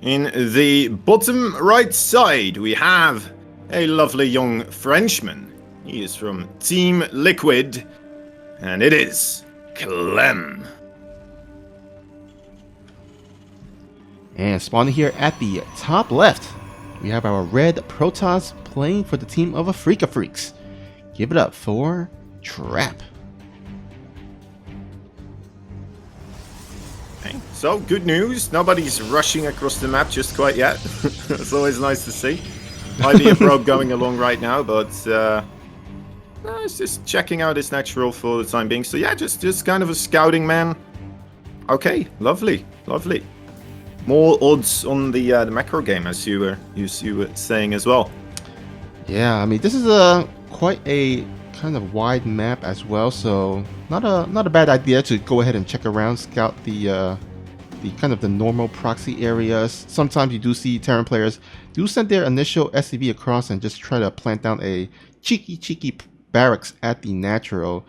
In the bottom right side, we have a lovely young Frenchman. He is from Team Liquid, and it is CLEM. And spawning here at the top left, we have our red Protoss playing for the team of Afrika Freaks. Give it up for Trap. Okay, so, good news. Nobody's rushing across the map just quite yet. It's always nice to see. Might be a probe going along right now, but it's just checking out his natural for the time being. So yeah, just kind of a scouting man. Okay, lovely. More odds on the macro game, as you were saying as well. Yeah, I mean, this is quite a kind of wide map as well, so not a bad idea to go ahead and check around, scout the kind of the normal proxy areas. Sometimes you do see Terran players do send their initial SCV across and just try to plant down a cheeky barracks at the natural.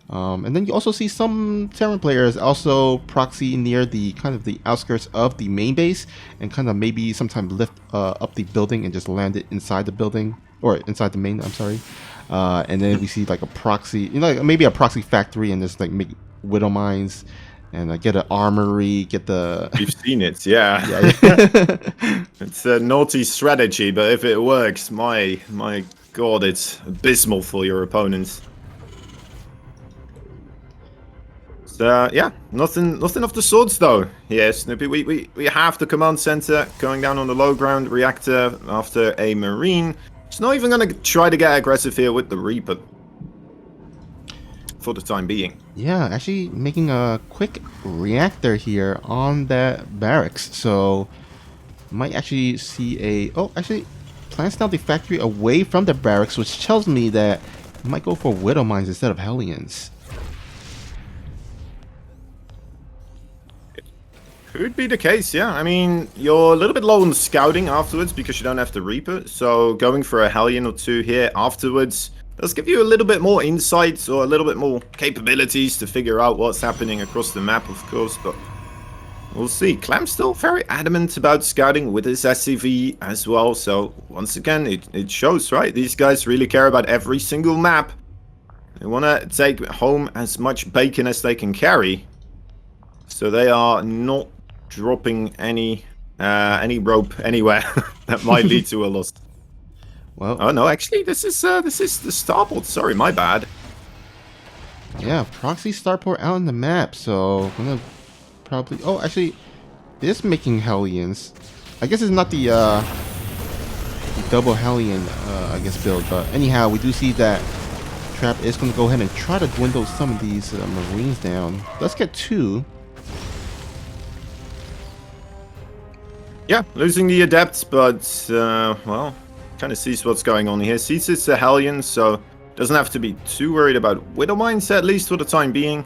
And then you also see some Terran players also proxy near the kind of the outskirts of the main base and kind of maybe sometimes lift up the building and just land it inside the building, or inside the main, I'm sorry. And then we see like a proxy, like maybe a proxy factory and just like make widow mines and get an armory, get the... We've seen it, yeah. It's a naughty strategy, but if it works, my god, it's abysmal for your opponents. So yeah, nothing of the sorts though. Yeah, Snoopy, we have the command center going down on the low ground reactor after a marine. It's not even gonna try to get aggressive here with the Reaper for the time being. Yeah, actually making a quick reactor here on that barracks, so might actually see a... Oh, actually plants down the factory away from the barracks, which tells me that you might go for widow mines instead of Hellions. Could be the case, yeah. I mean, you're a little bit low on scouting afterwards because you don't have the Reaper, so going for a Hellion or two here afterwards does give you a little bit more insights or a little bit more capabilities to figure out what's happening across the map, of course, but we'll see. CLEM's still very adamant about scouting with his SCV as well, so once again, it shows, right? These guys really care about every single map. They want to take home as much bacon as they can carry, so they are not dropping any rope anywhere that might lead to a loss. Well, oh no, actually, this is the starport. Sorry, my bad. Yeah, proxy starport out on the map, so I'm gonna probably... Oh, actually, it is making Hellions. I guess it's not the double Hellion, I guess, build, but anyhow, we do see that Trap is gonna go ahead and try to dwindle some of these Marines down. Let's get two. Yeah, losing the Adepts, but, well, kind of sees what's going on here. Sees it's a Hellion, so doesn't have to be too worried about Widow Mines, at least for the time being.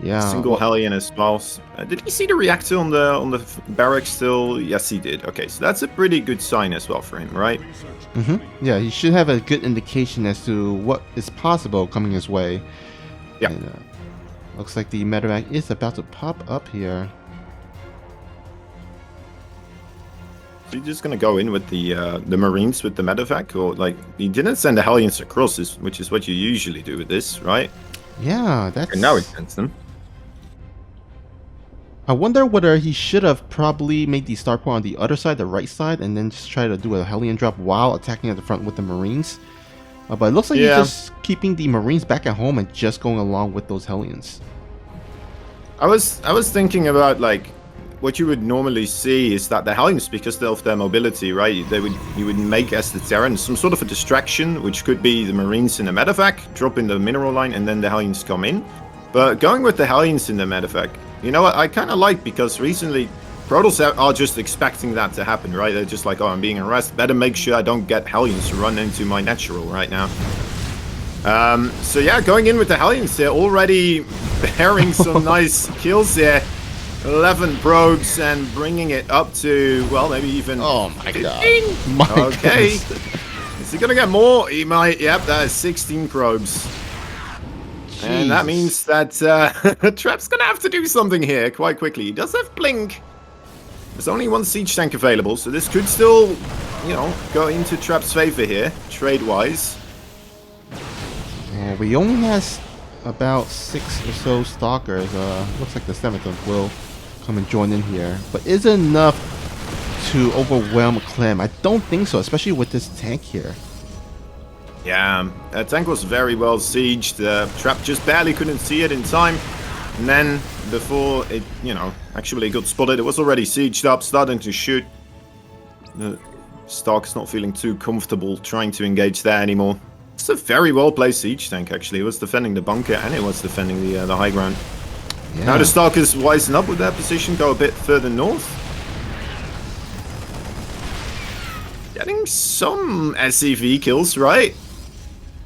Yeah. Single Hellion as well. Did he see the reactor on the barracks still? Yes, he did. Okay, so that's a pretty good sign as well for him, right? Mm-hmm. Yeah, he should have a good indication as to what is possible coming his way. Yeah. And, looks like the medevac is about to pop up here. Is he just gonna go in with the Marines with the medevac, or like he didn't send the Hellions across, which is what you usually do with this, right? Yeah, that's... And now he sends them. I wonder whether he should have probably made the starport on the other side, the right side, and then just try to do a Hellion drop while attacking at the front with the Marines. But it looks like he's just keeping the Marines back at home and just going along with those Hellions. I was thinking about like what you would normally see is that the Hellions, because of their mobility, right, you would make as the Terran some sort of a distraction, which could be the Marines in the medevac, drop in the mineral line, and then the Hellions come in. But going with the Hellions in the medevac, you know what, I kind of like, because recently Protoss are just expecting that to happen, right? They're just like, oh, I'm being harassed, better make sure I don't get Hellions to run into my natural right now. So yeah, going in with the Hellions here, already bearing some nice kills here. 11 probes and bringing it up to, well, maybe even... Oh my 15? God. Okay. Is he gonna get more? He might. Yep, that is 16 probes. Jeez. And that means that Trap's gonna have to do something here quite quickly. He does have Blink, There's only one siege tank available, so this could still, you know, go into Trap's favor here, trade-wise. We only has about 6 or so stalkers. Looks like the 7th one will come and join in here, but is it enough to overwhelm CLEM? I don't think so, especially with this tank here. Yeah, tank was very well sieged. Trap just barely couldn't see it in time, and then before it, you know, actually got spotted, it was already sieged up, starting to shoot. Stark's not feeling too comfortable trying to engage there anymore. It's a very well placed siege tank, actually. It was defending the bunker and it was defending the high ground. Yeah. Now the Starkers wisen up with their position, go a bit further north. Getting some SCV kills, right?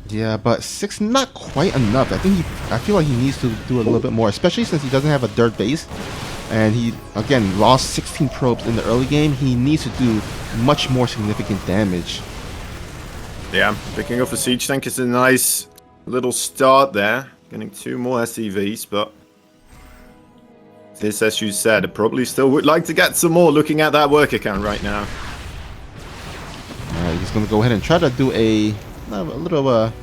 Yeah, but 6 not quite enough. I feel like he needs to do a little bit more, especially since he doesn't have a dirt base. And he, again, lost 16 probes in the early game. He needs to do much more significant damage. Yeah, picking off a siege tank is a nice little start there. Getting 2 more SCVs, but this, as you said, probably still would like to get some more looking at that worker count right now. Alright, he's going to go ahead and try to do a little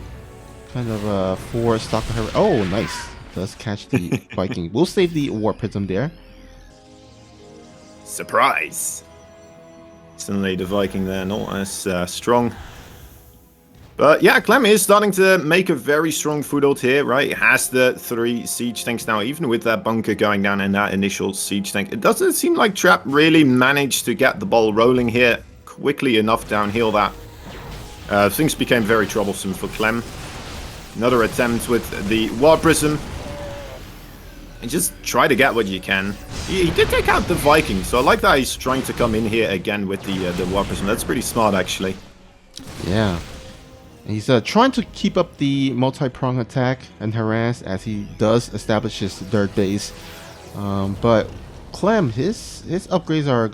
kind of 4 stalker. Oh, nice. Does catch the Viking. We'll save the War Prism there. Surprise! Suddenly the Viking there not as strong. But yeah, CLEM is starting to make a very strong foothold here, right? It has the 3 siege tanks now, even with that bunker going down and that initial siege tank. It doesn't seem like Trap really managed to get the ball rolling here quickly enough downhill that things became very troublesome for CLEM. Another attempt with the War Prism. And just try to get what you can. He did take out the Viking, so I like that he's trying to come in here again with the War Prism. That's pretty smart, actually. Yeah. He's trying to keep up the multi-prong attack and harass as he does establish his dirt base. But CLEM, his upgrades are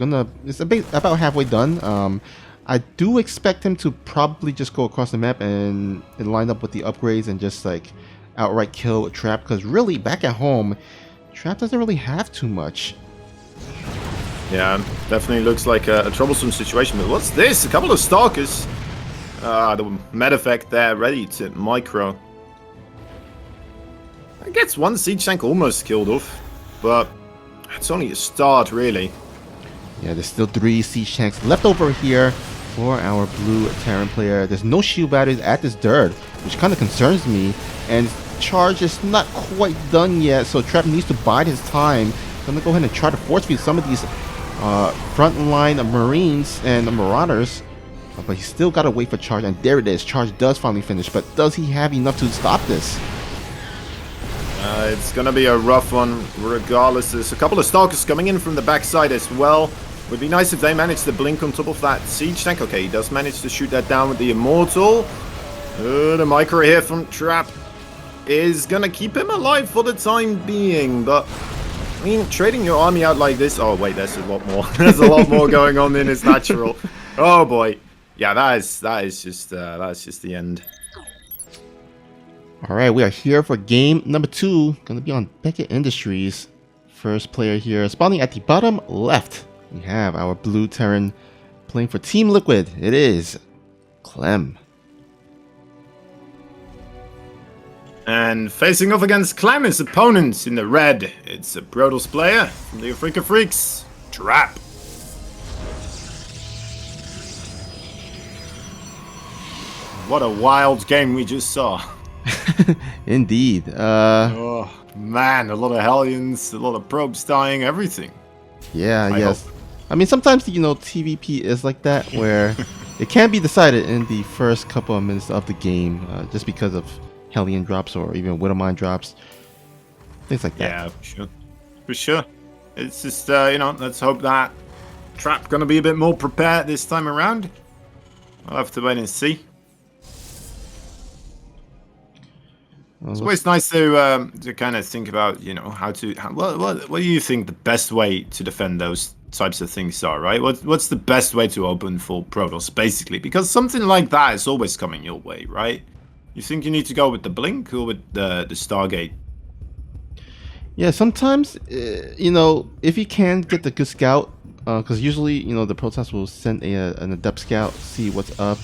it's about halfway done. I do expect him to probably just go across the map and line up with the upgrades and just like outright kill Trap, because really back at home, Trap doesn't really have too much. Yeah, definitely looks like a troublesome situation. But what's this? A couple of stalkers. The medevac there, ready to micro. That gets one siege tank almost killed off, but it's only a start, really. Yeah, there's still 3 siege tanks left over here for our blue Terran player. There's no shield batteries at this dirt, which kind of concerns me. And charge is not quite done yet, so Trap needs to bide his time. I'm gonna go ahead and try to force feed some of these frontline Marines and Marauders. But he's still got to wait for charge, and there it is. Charge does finally finish, but does he have enough to stop this? It's going to be a rough one regardless. There's a couple of stalkers coming in from the backside as well. Would be nice if they manage to blink on top of that siege tank. Okay, he does manage to shoot that down with the Immortal. The micro here from Trap is going to keep him alive for the time being, but I mean, trading your army out like this... Oh, wait, there's a lot more. There's a lot more going on than is natural. Oh, boy. Yeah, that is just the end. All right, we are here for game number 2. Gonna be on Beckett Industries. First player here, spawning at the bottom left. We have our blue Terran playing for Team Liquid. It is CLEM. And facing off against CLEM, his opponents in the red. It's a Protoss player from the Afrika Freaks, Trap. What a wild game we just saw. Indeed. Oh, man, a lot of Hellions, a lot of probes dying, everything. Yeah, yes. I mean, sometimes, you know, TVP is like that, where it can be decided in the first couple of minutes of the game, just because of Hellion drops or even Widowmine drops. Things like that. Yeah, for sure. For sure. It's just, you know, let's hope that Trap gonna be a bit more prepared this time around. I'll have to wait and see. It's always nice to kind of think about, you know, what do you think the best way to defend those types of things are, right? What's the best way to open for Protoss, basically? Because something like that is always coming your way, right? You think you need to go with the Blink or with the Stargate? Yeah, sometimes, you know, if you can get the good scout because usually, you know, the Protoss will send an adept scout, see what's up,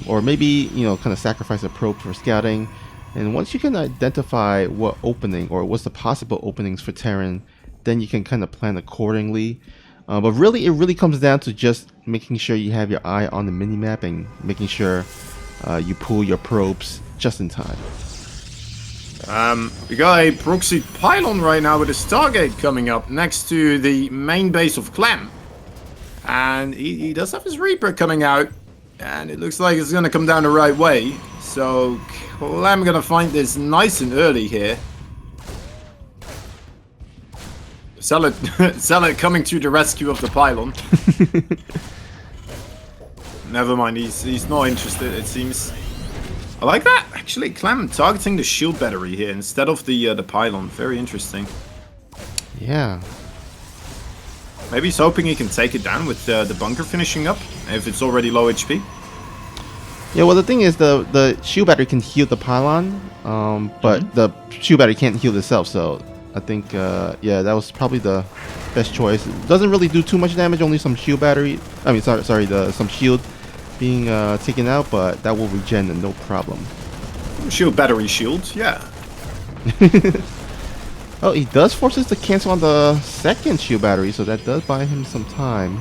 or maybe, you know, kind of sacrifice a probe for scouting. And once you can identify what opening or what's the possible openings for Terran, then you can kind of plan accordingly. But really, it really comes down to just making sure you have your eye on the minimap and making sure you pull your probes just in time. We got a proxy pylon right now with a Stargate coming up next to the main base of CLEM. And he does have his Reaper coming out. And it looks like it's going to come down the right way. So CLEM going to find this nice and early here. Zealot coming to the rescue of the pylon. Never mind, he's not interested, it seems. I like that. Actually, CLEM targeting the shield battery here instead of the pylon. Very interesting. Yeah. Maybe he's hoping he can take it down with the bunker finishing up if it's already low HP. Yeah, well, the thing is, the shield battery can heal the pylon, but the shield battery can't heal itself. So I think, yeah, that was probably the best choice. It doesn't really do too much damage. Only some shield battery. I mean, sorry, some shield being taken out, but that will regen no problem. Shield battery shield, yeah. Oh, he does force us to cancel on the second shield battery, so that does buy him some time.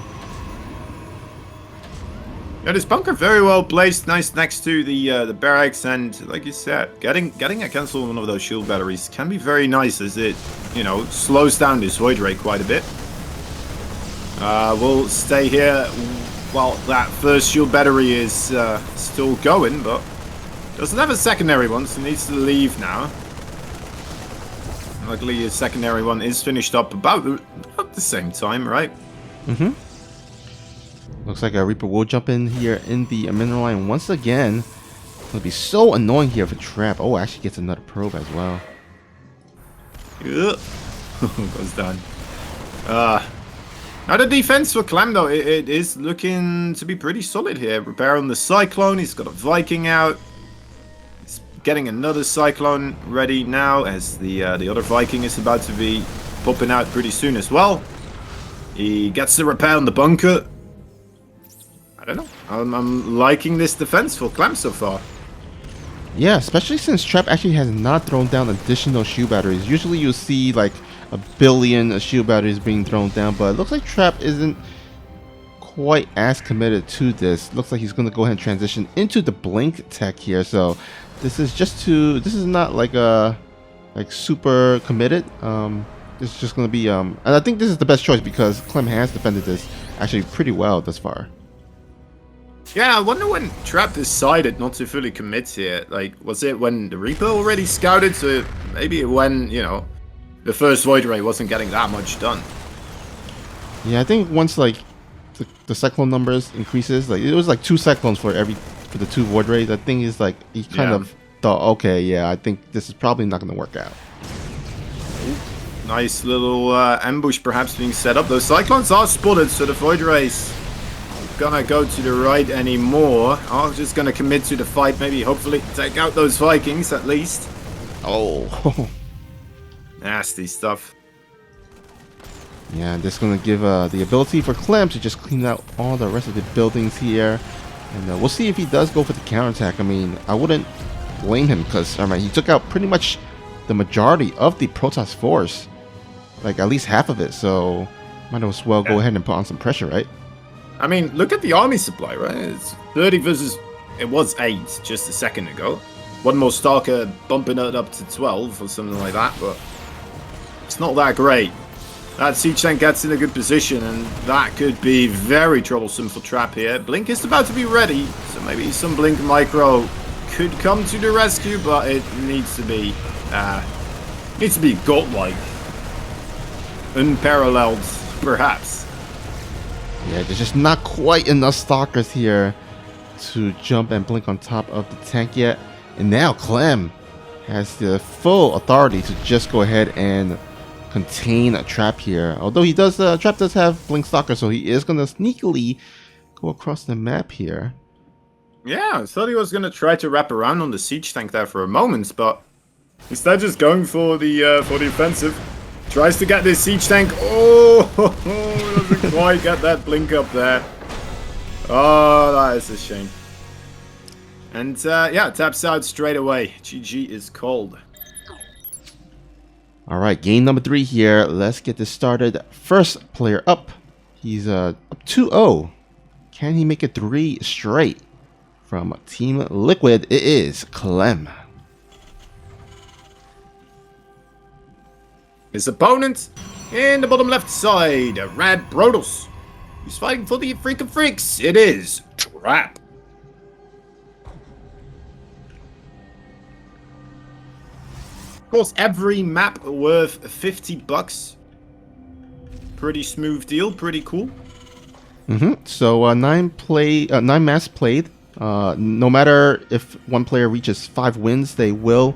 Yeah, this bunker very well placed, nice next to the barracks, and like you said, getting a cancel on one of those shield batteries can be very nice, as it, you know, slows down this void ray quite a bit. We'll stay here while that first shield battery is still going, but doesn't have a secondary one, so needs to leave now. Luckily, his secondary one is finished up about the same time, right? Mm-hmm. Looks like a Reaper will jump in here in the mineral line once again. It'll be so annoying here for Trap. Oh, actually gets another probe as well. Goes down. Now the defense for CLEM though, it is looking to be pretty solid here. Repair on the Cyclone, he's got a Viking out. He's getting another Cyclone ready now, as the other Viking is about to be popping out pretty soon as well. He gets the repair on the bunker. I don't know. I'm liking this defense for CLEM so far. Yeah, especially since Trap actually has not thrown down additional shield batteries. Usually you'll see like a billion shield batteries being thrown down, but it looks like Trap isn't quite as committed to this. Looks like he's going to go ahead and transition into the blink tech here. So this is this is not like super committed. This is just going to be and I think this is the best choice because CLEM has defended this actually pretty well thus far. Yeah, I wonder when Trap decided not to fully commit here. Like, was it when the Reaper already scouted? So maybe when, you know, the first Void Ray wasn't getting that much done. Yeah, I think once like the Cyclone numbers increases, like it was like 2 Cyclones for the 2 Void Rays. I think is like he kind of thought, okay, yeah, I think this is probably not going to work out. Nice little ambush perhaps being set up. Those Cyclones are spotted, so the Void Rays gonna go to the right anymore. I'm just gonna commit to the fight, maybe hopefully take out those Vikings at least. Oh. Nasty stuff. Yeah, this is gonna give the ability for CLEM to just clean out all the rest of the buildings here. And we'll see if he does go for the counterattack. I mean, I wouldn't blame him because I mean he took out pretty much the majority of the Protoss force. Like at least half of it, so might as well go ahead and put on some pressure, right? I mean, look at the army supply, right? It's 30 versus... It was 8 just a second ago. One more Stalker bumping it up to 12 or something like that, but... It's not that great. That siege tank gets in a good position, and that could be very troublesome for Trap here. Blink is about to be ready, so maybe some Blink Micro could come to the rescue, but it needs to be... godlike. Unparalleled, perhaps. Yeah, there's just not quite enough Stalkers here to jump and blink on top of the tank yet. And now CLEM has the full authority to just go ahead and contain a Trap here. Although he does, Trap does have blink Stalker, so he is going to sneakily go across the map here. Yeah, I thought he was going to try to wrap around on the siege tank there for a moment, but instead just going for the offensive. Tries to get this siege tank. Oh, quite get that blink up there. Oh, that is a shame. And yeah, taps out straight away. GG is cold. All right, game number 3 here. Let's get this started. First player up. He's up 2-0. Can he make it 3 straight? From Team Liquid, it is CLEM. His opponent in the bottom left side, a Rad Protoss. He's fighting for the Freak of Freaks. It is Trap. Of course, every map worth $50. Pretty smooth deal, pretty cool. So 9 maps played. No matter if one player reaches 5 wins, they will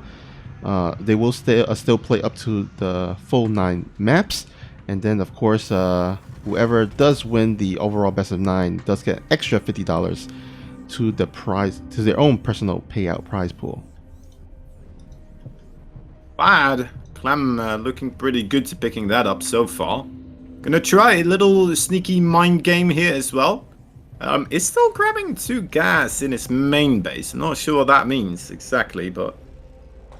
still play up to the full 9 maps. And then, of course, whoever does win the overall best of 9 does get extra $50 to the prize, to their own personal payout prize pool. Bad. CLEM looking pretty good to picking that up so far. Gonna try a little sneaky mind game here as well. It's still grabbing 2 gas in its main base. I'm not sure what that means exactly, but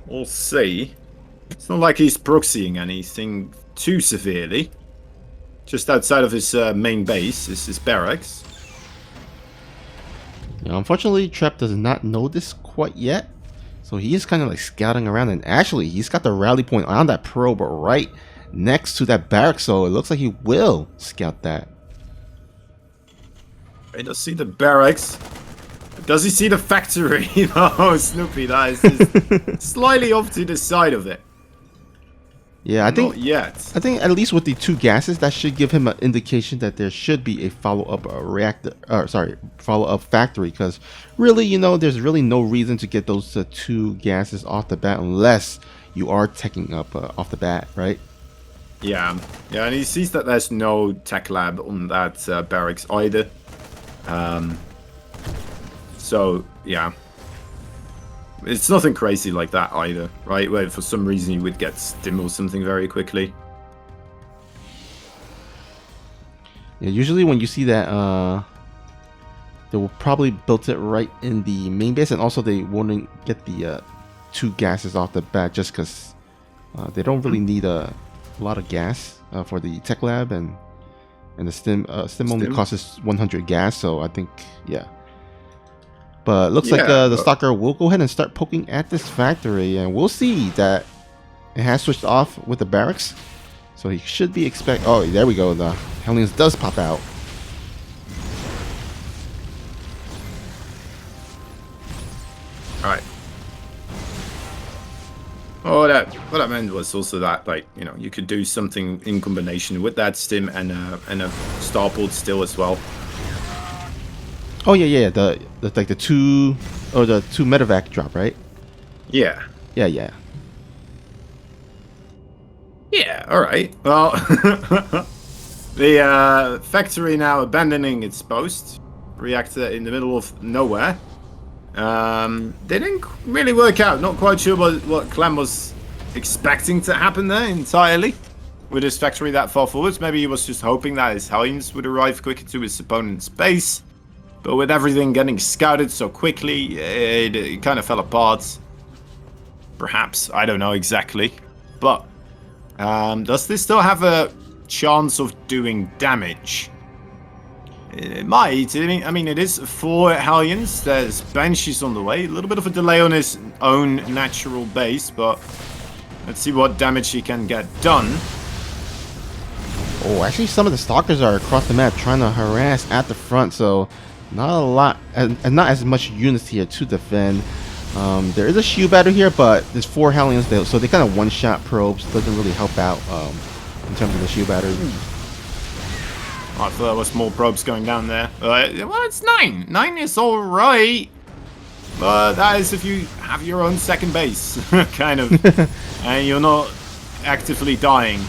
we'll see. It's not like he's proxying anything too severely. Just outside of his main base is his barracks. Yeah, unfortunately, Trap does not know this quite yet. So he is kind of like scouting around, and actually he's got the rally point on that probe right next to that barrack, so it looks like he will scout that. He does see the barracks. Does he see the factory? Oh, Snoopy, that is just slightly off to the side of it. Yeah, I think not yet. I think at least with the 2 gases, that should give him an indication that there should be a follow-up follow-up factory. Because really, you know, there's really no reason to get those 2 gases off the bat unless you are teching up off the bat, right? Yeah, and he sees that there's no tech lab on that barracks either. So yeah. It's nothing crazy like that either, right? Where for some reason you would get stim or something very quickly. Yeah, usually when you see that, they will probably build it right in the main base, and also they won't get the 2 gases off the bat just because they don't really need a lot of gas for the tech lab, and the stim only costs 100 gas, so I think yeah. But it looks like the stalker will go ahead and start poking at this factory, and we'll see that it has switched off with the barracks. So he should be oh, there we go. The Hellions does pop out. Alright. Oh, what I meant was also that, like, you know, you could do something in combination with that stim and a starport still as well. Oh yeah, the like the 2 medevac drop, right? Yeah. Yeah. Yeah, alright. Well, the factory now abandoning its post. Reactor in the middle of nowhere. Didn't really work out. Not quite sure what CLEM was expecting to happen there entirely. With his factory that far forward. Maybe he was just hoping that his Hellions would arrive quicker to his opponent's base. But with everything getting scouted so quickly, it kind of fell apart. Perhaps, I don't know exactly. But does this still have a chance of doing damage? It might. I mean, it is 4 Hellions. There's Banshees on the way. A little bit of a delay on his own natural base, but let's see what damage he can get done. Oh, actually, some of the stalkers are across the map trying to harass at the front, so not a lot, and not as much units here to defend. There is a shield battery here, but there's 4 Hellions, so they kind of one-shot probes. Doesn't really help out in terms of the shield battery. I thought there was more probes going down there. Well, it's 9. 9 is alright. But that is if you have your own second base, kind of. And you're not actively dying.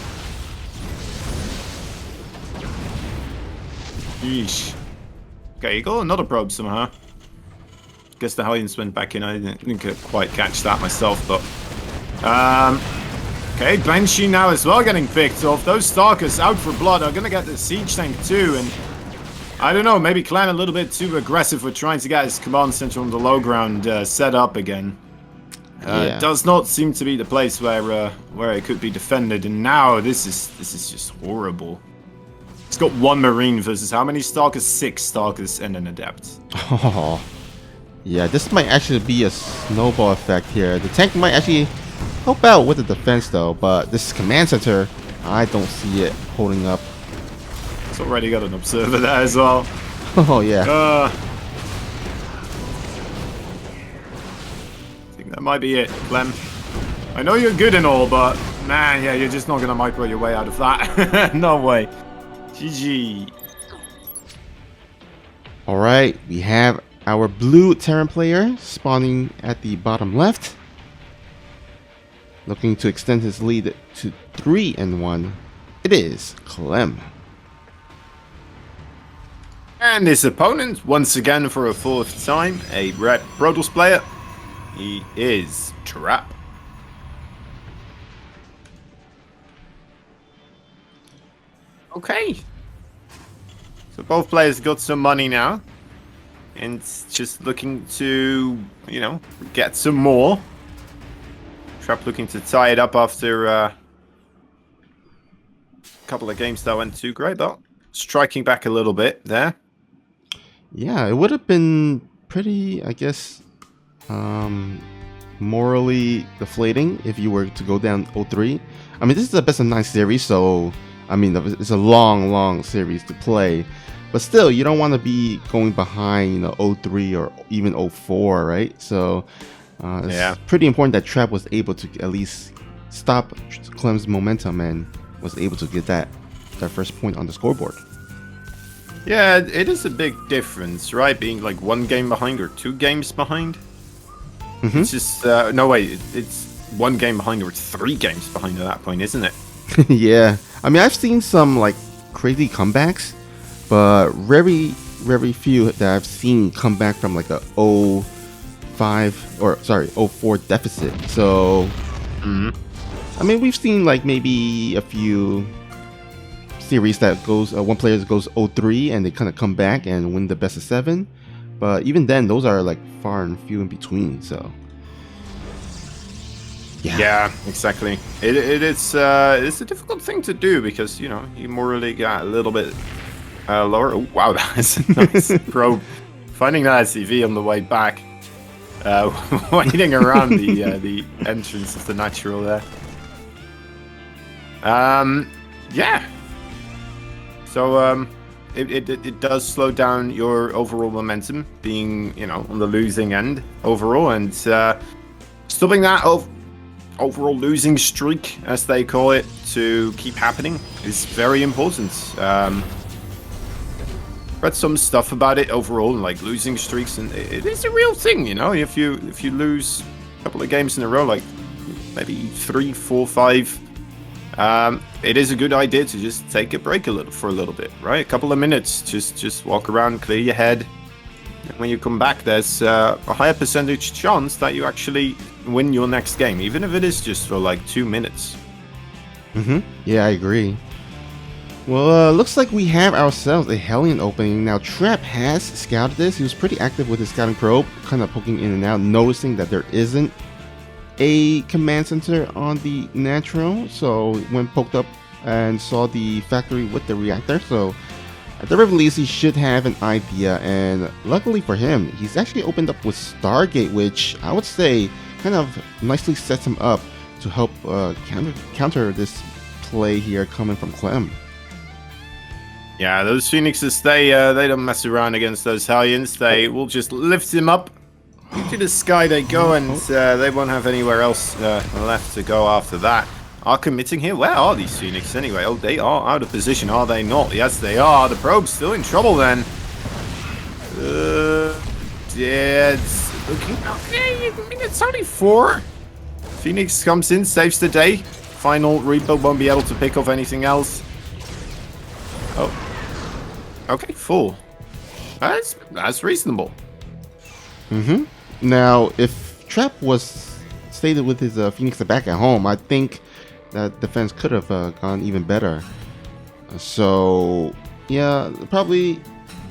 Yeesh. Okay, you got another probe somehow. Guess the Hellions went back in. I didn't quite catch that myself, but... Okay, Banshee now as well getting picked off. Those Stalkers out for blood are gonna get the siege tank too, and I don't know, maybe CLEM a little bit too aggressive with trying to get his command center on the low ground set up again. It does not seem to be the place where it could be defended, and now this is just horrible. It's got 1 Marine versus how many Stalkers? 6 Stalkers and an Adept. Oh, yeah, this might actually be a snowball effect here. The tank might actually help out with the defense though, but this command center, I don't see it holding up. It's already got an observer there as well. Oh yeah. I think that might be it, Clem. I know you're good and all, but man, yeah, you're just not gonna micro your way out of that. No way. GG. Alright, we have our blue Terran player spawning at the bottom left, looking to extend his lead to 3-1. It is CLEM. And his opponent, once again for a 4th time, a red Protoss player. He is Trap. Okay. So both players got some money now. And just looking to, you know, get some more. Trap looking to tie it up after a couple of games that went too great, but striking back a little bit there. Yeah, it would have been pretty, I guess, morally deflating if you were to go down 0-3. I mean, this is the best of 9 series, so, I mean, it's a long series to play. But still, you don't want to be going behind, you know, 0-3 or even 0-4, right? So, it's pretty important that Trap was able to at least stop CLEM's momentum and was able to get that first point on the scoreboard. Yeah, it is a big difference, right? Being like 1 game behind or 2 games behind. Mm-hmm. It's just no way. It's 1 game behind or 3 games behind at that point, isn't it? Yeah, I mean, I've seen some like crazy comebacks, but very few that I've seen come back from like a 0-4 deficit. So, I mean, we've seen like maybe a few series that goes one player goes 0-3 and they kind of come back and win the best of 7, but even then those are like far and few in between. So yeah, exactly. It's a difficult thing to do because, you know, you morally got a little bit lower. Oh, wow, that's a nice probe. Finding that SCV on the way back, waiting around the entrance of the natural there. Yeah. So it does slow down your overall momentum, being, you know, on the losing end overall, and stopping that overall losing streak, as they call it, to keep happening is very important. Read some stuff about it overall, like losing streaks, and it is a real thing, you know. If you lose a couple of games in a row, like maybe 3, 4, 5. It is a good idea to just take a break for a little bit, right? A couple of minutes, just walk around, clear your head. And when you come back, there's a higher percentage chance that you actually win your next game, even if it is just for like 2 minutes. Yeah, I agree. Well, looks like we have ourselves a Hellion opening. Now, Trap has scouted this. He was pretty active with his scouting probe, kind of poking in and out, noticing that there isn't a command center on the natural, so when poked up and saw the factory with the reactor, so at the very least he should have an idea. And luckily for him, he's actually opened up with Stargate, which I would say kind of nicely sets him up to help counter this play here coming from CLEM. Yeah, those Phoenixes, they don't mess around against those Hellions. They will just lift him up. Into the sky they go, and they won't have anywhere else left to go after that. Are committing here? Where are these Phoenix anyway? Oh, they are out of position, are they not? Yes, they are. The probe's still in trouble then. Yeah, it's looking okay. I mean, it's only 4. Phoenix comes in, saves the day. Final Reaper won't be able to pick off anything else. Oh. Okay, 4. That's reasonable. Now, if Trap was stated with his Phoenix back at home, I think that defense could have gone even better. So yeah, probably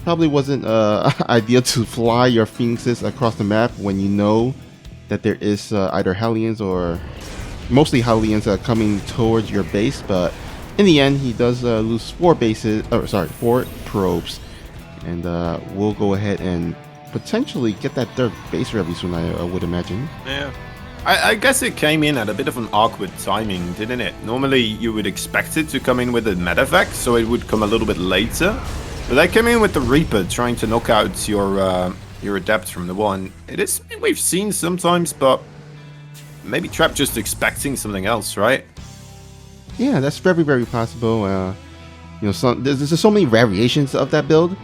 wasn't ideal to fly your Phoenixes across the map when you know that there is either Hellions or mostly Hellions coming towards your base. But in the end, he does lose 4 probes, and we'll go ahead and potentially get that 3rd base very soon, I would imagine. Yeah. I guess it came in at a bit of an awkward timing, didn't it? Normally you would expect it to come in with a medevac, so it would come a little bit later. But they came in with the Reaper trying to knock out your Adept from the one. It is something we've seen sometimes, but maybe Trap just expecting something else, right? Yeah, that's very, very possible. You know, there's so many variations of that build.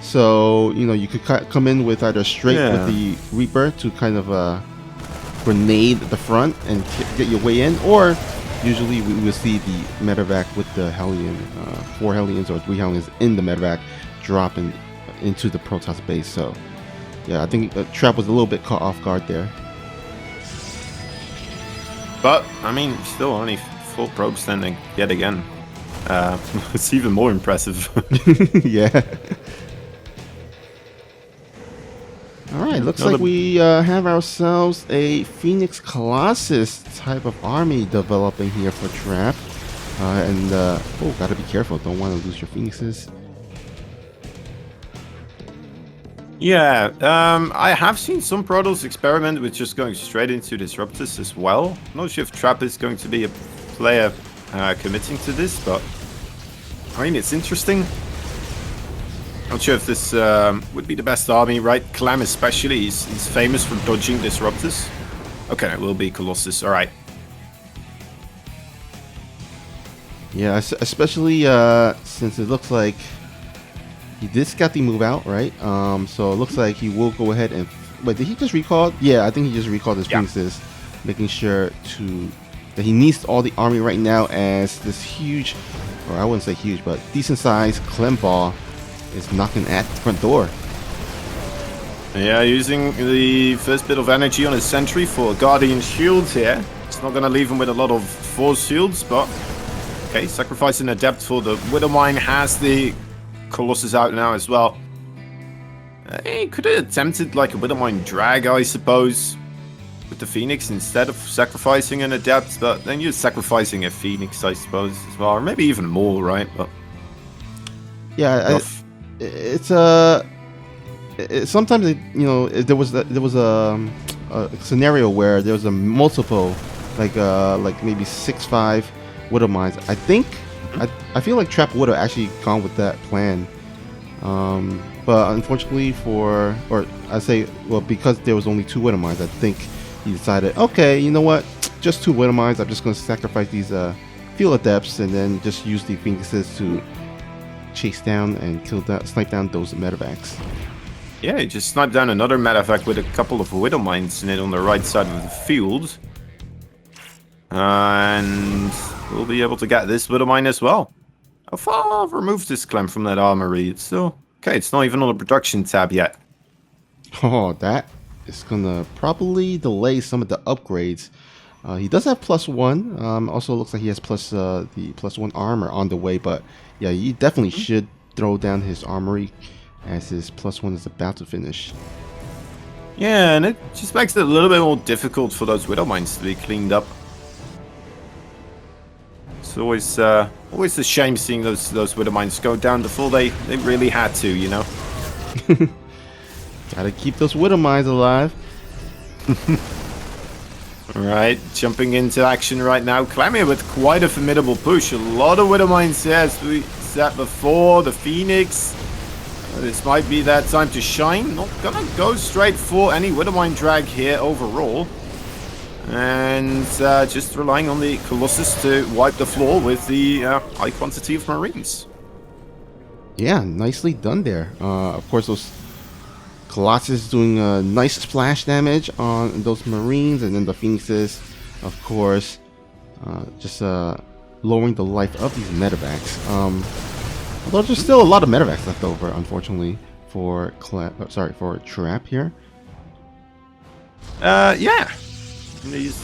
So, you know, you could come in with either straight with the Reaper to kind of grenade the front and get your way in, or usually we will see the medevac with the Hellion, 4 Hellions or 3 Hellions in the medevac dropping into the Protoss base. So, yeah, I think Trap was a little bit caught off guard there. But, I mean, still only 4 probes then yet again. It's even more impressive. Yeah. Alright, looks like we have ourselves a Phoenix Colossus type of army developing here for Trap. Oh, gotta be careful, don't want to lose your Phoenixes. Yeah, I have seen some Protoss experiment with just going straight into Disruptors as well. I'm not sure if Trap is going to be a player committing to this, but I mean, it's interesting. Not sure if this would be the best army, right? CLEM especially, he's famous for dodging Disruptors. Okay, it will be Colossus, alright. Yeah, especially since it looks like he did scout the move out, right? So it looks like he will go ahead and... Wait, did he just recall? Yeah, I think he just recalled his Phoenixes, making sure that he needs all the army right now as this huge, or I wouldn't say huge, but decent sized CLEM ball is knocking at the front door. Yeah, using the first bit of energy on his sentry for Guardian Shields here. It's not going to leave him with a lot of Force Shields, but... Okay, sacrificing Adept for the Widowmine, has the Colossus out now as well. He could have attempted like a Widowmine drag, I suppose, with the Phoenix instead of sacrificing an Adept, but then you're sacrificing a Phoenix, I suppose, as well, or maybe even more, right? But yeah, sometimes you know, there was a scenario where there was a multiple, like maybe 6-5 Widowmines. I think I feel like Trap would have actually gone with that plan, but unfortunately because there was only 2 Widowmines, I think he decided, okay, you know what, just 2 Widowmines, I'm just going to sacrifice these Field Adepts and then just use the Phoenixes to chase down and snipe down those medevacs. Yeah, he just sniped down another medevac with a couple of Widowmines in it on the right side of the field. And we'll be able to get this Widowmine as well. How far removed is CLEM from that armory? It's still... Okay, it's not even on the production tab yet. Oh, that is gonna probably delay some of the upgrades. He does have +1. Also looks like he has the +1 armor on the way, but yeah, you definitely should throw down his armory as his +1 is about to finish. Yeah, and it just makes it a little bit more difficult for those Widowmines to be cleaned up. It's always a shame seeing those Widowmines go down before they really had to, you know. Gotta keep those Widowmines alive. Alright, jumping into action right now. CLEM with quite a formidable push. A lot of Widowmines here, as we said before. The Phoenix. This might be that time to shine. Not gonna go straight for any Widowmine drag here overall. And just relying on the Colossus to wipe the floor with the high quantity of Marines. Yeah, nicely done there. Of course, those Colossus doing a nice splash damage on those Marines, and then the Phoenixes, of course, just lowering the life of these medevacs. Although there's still a lot of medevacs left over, unfortunately, for Trap here. Yeah. He's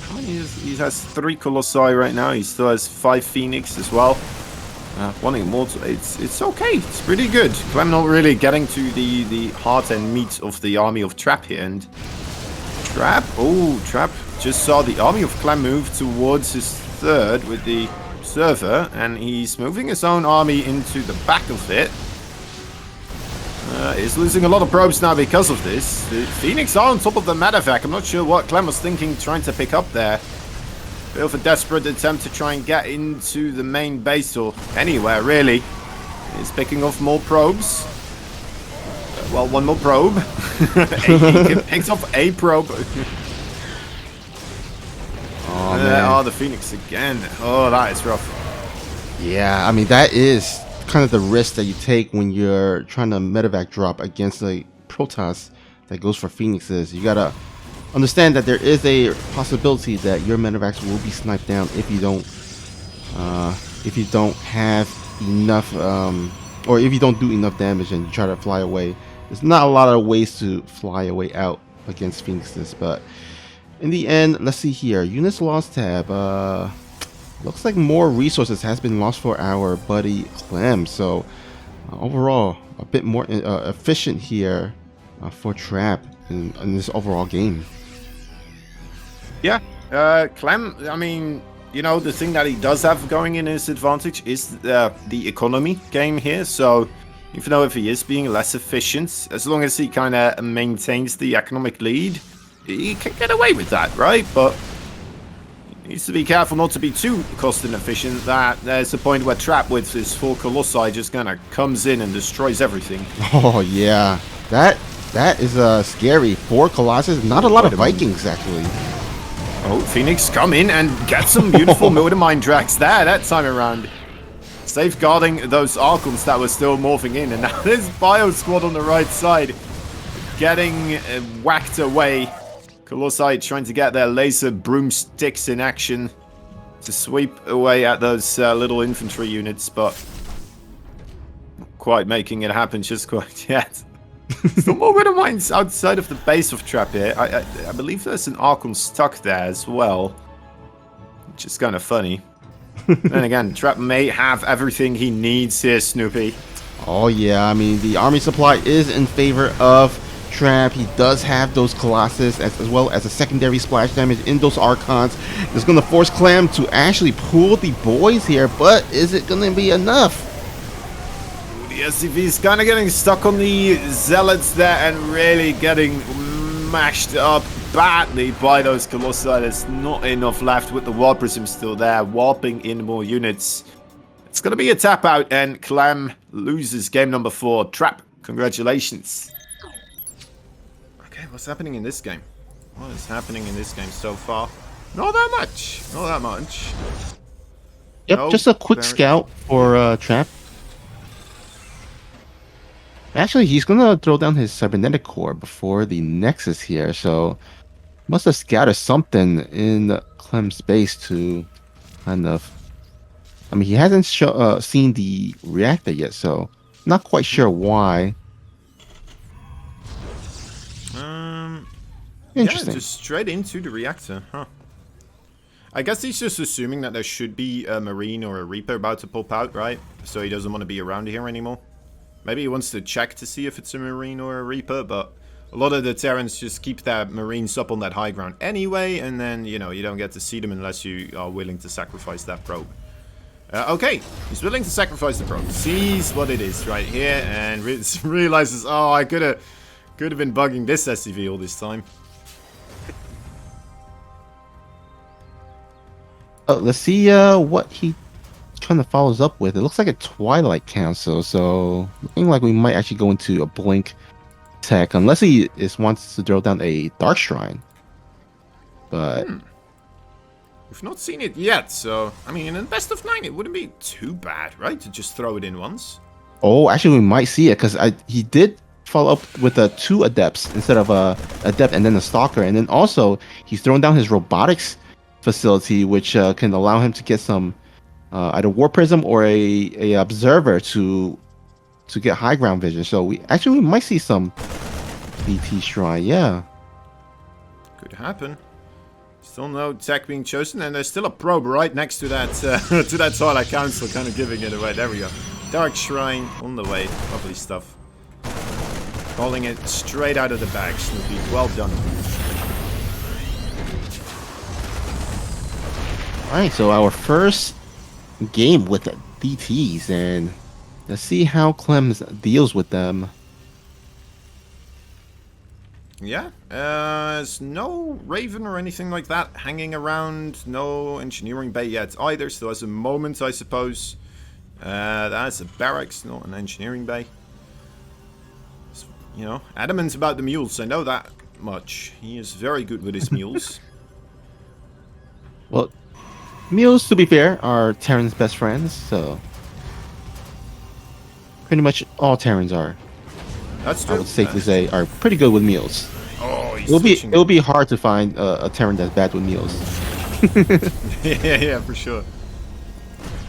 how many he has 3 Colossi right now. He still has 5 Phoenix as well. Wanting more, it's okay. It's pretty good. CLEM not really getting to the heart and meat of the army of Trap here. And Trap just saw the army of CLEM move towards his third with the Observer, and he's moving his own army into the back of it. He's losing a lot of probes now because of this. The Phoenix are on top of the medevac. I'm not sure what CLEM was thinking, trying to pick up there. Bit of a desperate attempt to try and get into the main base or anywhere, really. He's picking off more probes. Well, one more probe. He picks up a probe. Oh, man. Oh, the Phoenix again. Oh, that is rough. Yeah, I mean, that is kind of the risk that you take when you're trying to medevac drop against a Protoss that goes for Phoenixes. You gotta understand that there is a possibility that your medevacs will be sniped down if you don't have enough, or if you don't do enough damage and you try to fly away. There's not a lot of ways to fly away out against Phoenixes, but in the end, let's see here. Units lost tab. Looks like more resources has been lost for our buddy CLEM. So overall, a bit more efficient here for Trap in this overall game. Yeah, CLEM, I mean, you know, the thing that he does have going in his advantage is the economy game here. So even though if he is being less efficient, as long as he kind of maintains the economic lead, he can get away with that, right? But he needs to be careful not to be too cost inefficient. That there's a point where Trap with his 4 Colossi just kind of comes in and destroys everything. Oh yeah, that is scary. 4 Colossus, not a lot of Vikings actually. Oh, Phoenix come in and get some beautiful Motor Mine Drax there that time around. Safeguarding those Archons that were still morphing in. And now there's Bio Squad on the right side getting whacked away. Colossi trying to get their laser broomsticks in action to sweep away at those little infantry units, but not quite making it happen just quite yet. Still more Motor Mines outside of the base of Trap here. I believe there's an Archon stuck there as well, which is kind of funny. Then again, Trap may have everything he needs here, Snoopy. Oh yeah, I mean, the army supply is in favor of Trap. He does have those Colossus as well as a secondary splash damage in those Archons. It's going to force CLEM to actually pull the boys here, but is it going to be enough? The SCV is kind of getting stuck on the Zealots there and really getting mashed up badly by those Colossi. There's not enough left with the Warp Prism still there, warping in more units. It's going to be a tap out and CLEM loses game number 4. Trap, congratulations. Okay, what's happening in this game? What is happening in this game so far? Not that much. Not that much. Yep, No, just a quick scout for Trap. Actually, he's going to throw down his cybernetic core before the Nexus here, so must have scouted something in CLEM's base to kind of... I mean, he hasn't seen the reactor yet, so not quite sure why. Interesting. Yeah, just straight into the reactor, huh? I guess he's just assuming that there should be a Marine or a Reaper about to pop out, right? So he doesn't want to be around here anymore. Maybe he wants to check to see if it's a Marine or a Reaper, but a lot of the Terrans just keep their Marines up on that high ground anyway, and then, you know, you don't get to see them unless you are willing to sacrifice that probe. Okay, he's willing to sacrifice the probe. Sees what it is right here, and realizes, oh, I could have been bugging this SCV all this time. Let's see what he kind of follows up with. It looks like a Twilight Council, so looking like we might actually go into a Blink tech, unless he wants to throw down a Dark Shrine. But we've not seen it yet, so I mean, in a best of 9, it wouldn't be too bad, right? To just throw it in once. Oh, actually, we might see it because he did follow up with 2 Adepts instead of a Adept and then a Stalker, and then also he's thrown down his robotics facility, which can allow him to get some either Warp Prism or a Observer to get high ground vision. So we might see some BT Shrine, yeah. Could happen. Still no tech being chosen, and there's still a probe right next to that to that Twilight Council, kind of giving it away. There we go. Dark Shrine on the way. Lovely stuff. Calling it straight out of the bag, Snoopy. Well done. Alright, so our first game with the DTs, and let's see how CLEM deals with them. Yeah, there's no Raven or anything like that hanging around. No engineering bay yet either. Still has a moment, I suppose. That's a barracks, not an engineering bay. You know, adamant about the mules. I know that much. He is very good with his mules. Well, mules, to be fair, are Terran's best friends, so pretty much all Terrans are. That's true. I would safely say are pretty good with meals. Oh, it'll be hard to find a Terran that's bad with meals. yeah, for sure.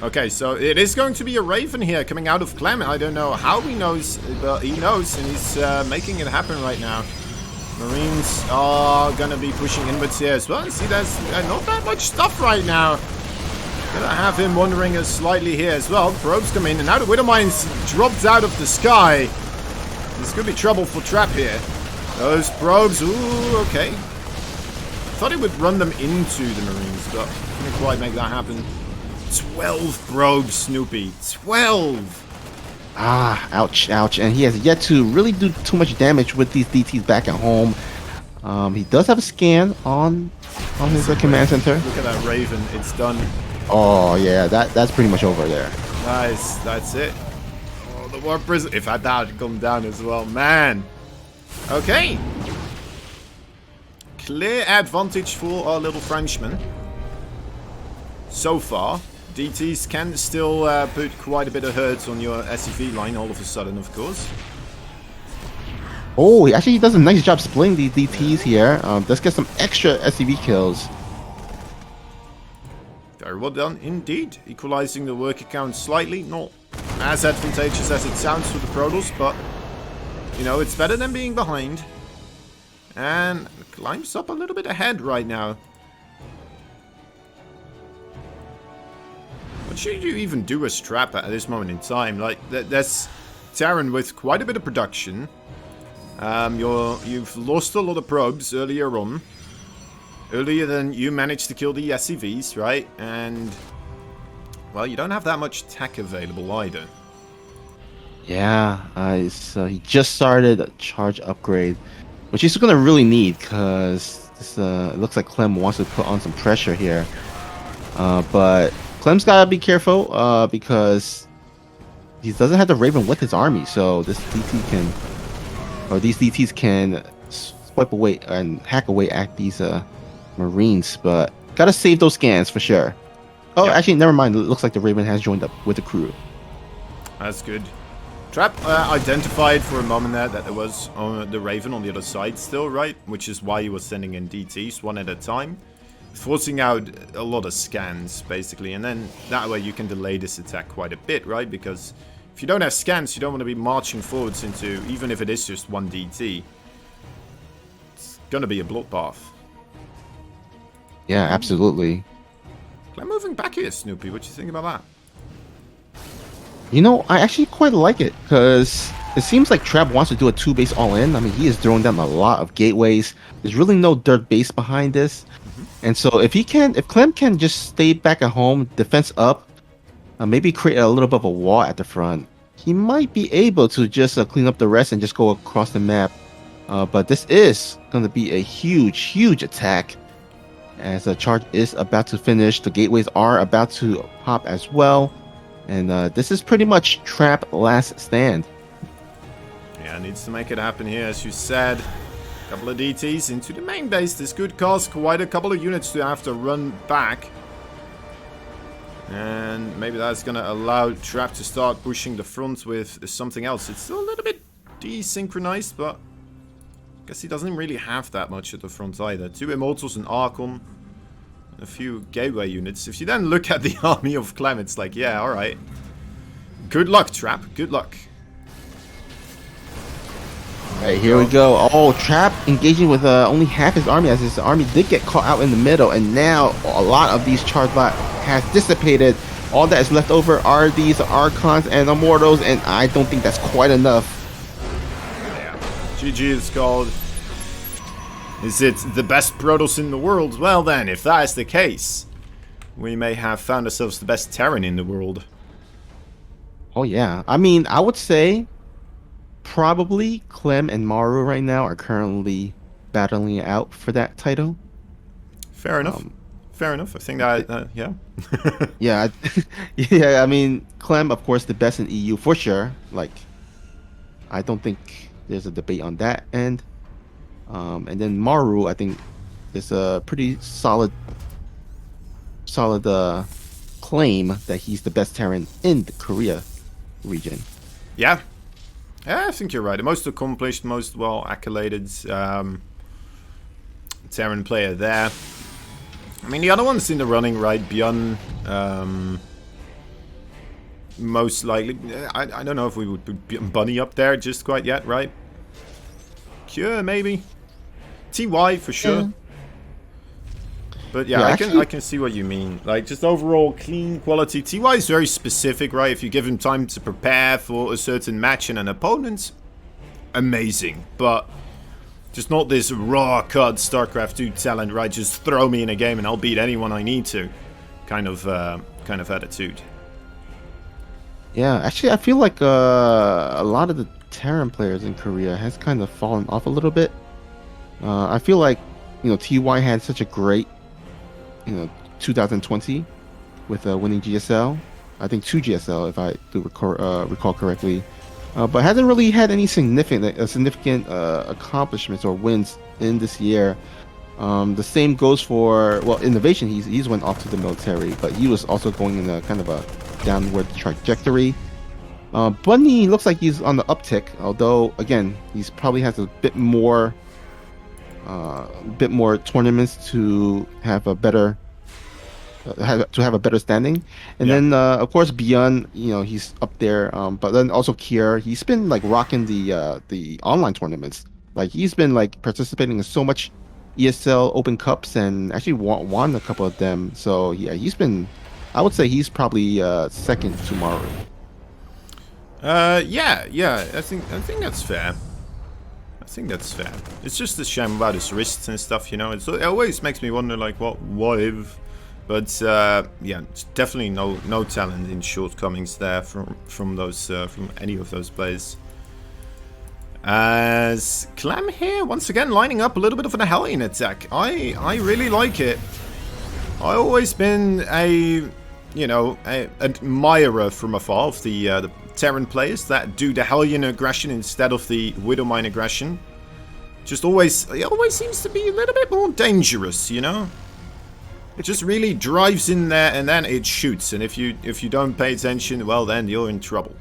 Okay, so it is going to be a Raven here coming out of CLEM. I don't know how he knows, but he knows, and he's making it happen right now. Marines are going to be pushing inwards here as well. See, there's not that much stuff right now. Gonna have him wandering slightly here as well. Probes come in, and now the Widow Mines dropped out of the sky. This could be trouble for Trap here. Those probes, ooh, okay. Thought he would run them into the Marines, but couldn't quite make that happen. 12 probes, Snoopy. 12! Ah, ouch, ouch. And he has yet to really do too much damage with these DTs back at home. He does have a scan on his command center. Look at that Raven. It's done. Oh, yeah, that's pretty much over there. Nice. That's it. Oh, the War Prison. If that had come down as well. Man. Okay. Clear advantage for our little Frenchman. So far. DTs can still put quite a bit of hurt on your SCV line all of a sudden, of course. Oh, he actually does a nice job splitting these DTs here. Let's get some extra SCV kills. Very well done indeed. Equalizing the worker count slightly. Not as advantageous as it sounds for the Protoss, but, you know, it's better than being behind. And climbs up a little bit ahead right now. What should you even do as Trap at this moment in time? Like, there's Terran with quite a bit of production. You've lost a lot of probes earlier on. Earlier than you managed to kill the SCVs, right? And, well, you don't have that much tech available either. Yeah, so he just started a charge upgrade, which he's going to really need, because it looks like CLEM wants to put on some pressure here. But CLEM's got to be careful, because he doesn't have the Raven with his army, so this DT can, or these DTs can swipe away and hack away at these Marines, but gotta save those scans for sure. Oh, yeah. Actually, never mind. It looks like the Raven has joined up with the crew. That's good. Trap identified for a moment there that there was the Raven on the other side still, right? Which is why he was sending in DTs one at a time, forcing out a lot of scans, basically. And then that way you can delay this attack quite a bit, right? Because if you don't have scans, you don't want to be marching forwards into, even if it is just one DT. It's gonna be a bloodbath. Yeah, absolutely. I'm moving back here, Snoopy. What do you think about that? You know, I actually quite like it, because it seems like Trap wants to do a 2-base all-in. I mean, he is throwing them a lot of gateways. There's really no dirt base behind this. And so if CLEM can just stay back at home, defense up, maybe create a little bit of a wall at the front, he might be able to just clean up the rest and just go across the map. But this is going to be a huge, huge attack, as the charge is about to finish. The gateways are about to pop as well. And this is pretty much Trap last stand. Yeah, needs to make it happen here, as you said. A couple of DTs into the main base. This could cause quite a couple of units to have to run back. And maybe that's going to allow Trap to start pushing the front with something else. It's still a little bit desynchronized, but I guess he doesn't really have that much at the front either. 2 Immortals and Archon. A few gateway units. If you then look at the army of CLEM, it's like, yeah, alright. Good luck, Trap. Good luck. Alright, here we go. Oh, Trap engaging with only half his army, as his army did get caught out in the middle, and now a lot of these charge bot has dissipated. All that is left over are these Archons and Immortals, and I don't think that's quite enough. Yeah. GG is called. Is it the best Protoss in the world? Well then, if that is the case, we may have found ourselves the best Terran in the world. Oh yeah, I mean, I would say probably Clem and Maru right now are currently battling it out for that title. Fair enough. Fair enough. I think that, yeah. Yeah, yeah. I mean, Clem, of course, the best in EU for sure. Like, I don't think there's a debate on that end. And then Maru, I think, is a pretty solid claim that he's the best Terran in the Korea region. Yeah. Yeah, I think you're right. The most accomplished, most well accoladed Terran player there. I mean, the other ones in the running, right? Beyond, most likely. I don't know if we would put Bunny up there just quite yet, right? Cure, maybe. TY for sure. Yeah. But yeah, I can see what you mean. Like, just overall clean quality. TY is very specific, right? If you give him time to prepare for a certain match and an opponent, amazing. But just not this raw cut StarCraft 2 talent, right? Just throw me in a game and I'll beat anyone I need to, kind of attitude. Yeah, actually, I feel like a lot of the Terran players in Korea has kind of fallen off a little bit. I feel like, you know, TY had such a great, 2020 with winning GSL. I think 2 GSL, if I do recall correctly. But hasn't really had any significant accomplishments or wins in this year. The same goes for, well, Innovation. He's went off to the military, but he was also going in a kind of a downward trajectory. Bunny looks like he's on the uptick, although again, he's probably has a bit more tournaments to have a better standing. And then of course Beyond, he's up there, but then also Kier, he's been like rocking the online tournaments. Like, he's been like participating in so much ESL Open Cups and actually won a couple of them. So yeah, I would say he's probably second to Maru. Yeah, I think that's fair. I think that's fair. It's just a shame about his wrists and stuff, It always makes me wonder, like, what if? But yeah, it's definitely no talent in shortcomings there from any of those players. As CLEM here once again lining up a little bit of an Hellion attack. I really like it. I've always been a admirer from afar of the Terran players that do the Hellion aggression instead of the Widowmine aggression. It always seems to be a little bit more dangerous, It just really drives in there and then it shoots. And if you don't pay attention, well, then you're in trouble.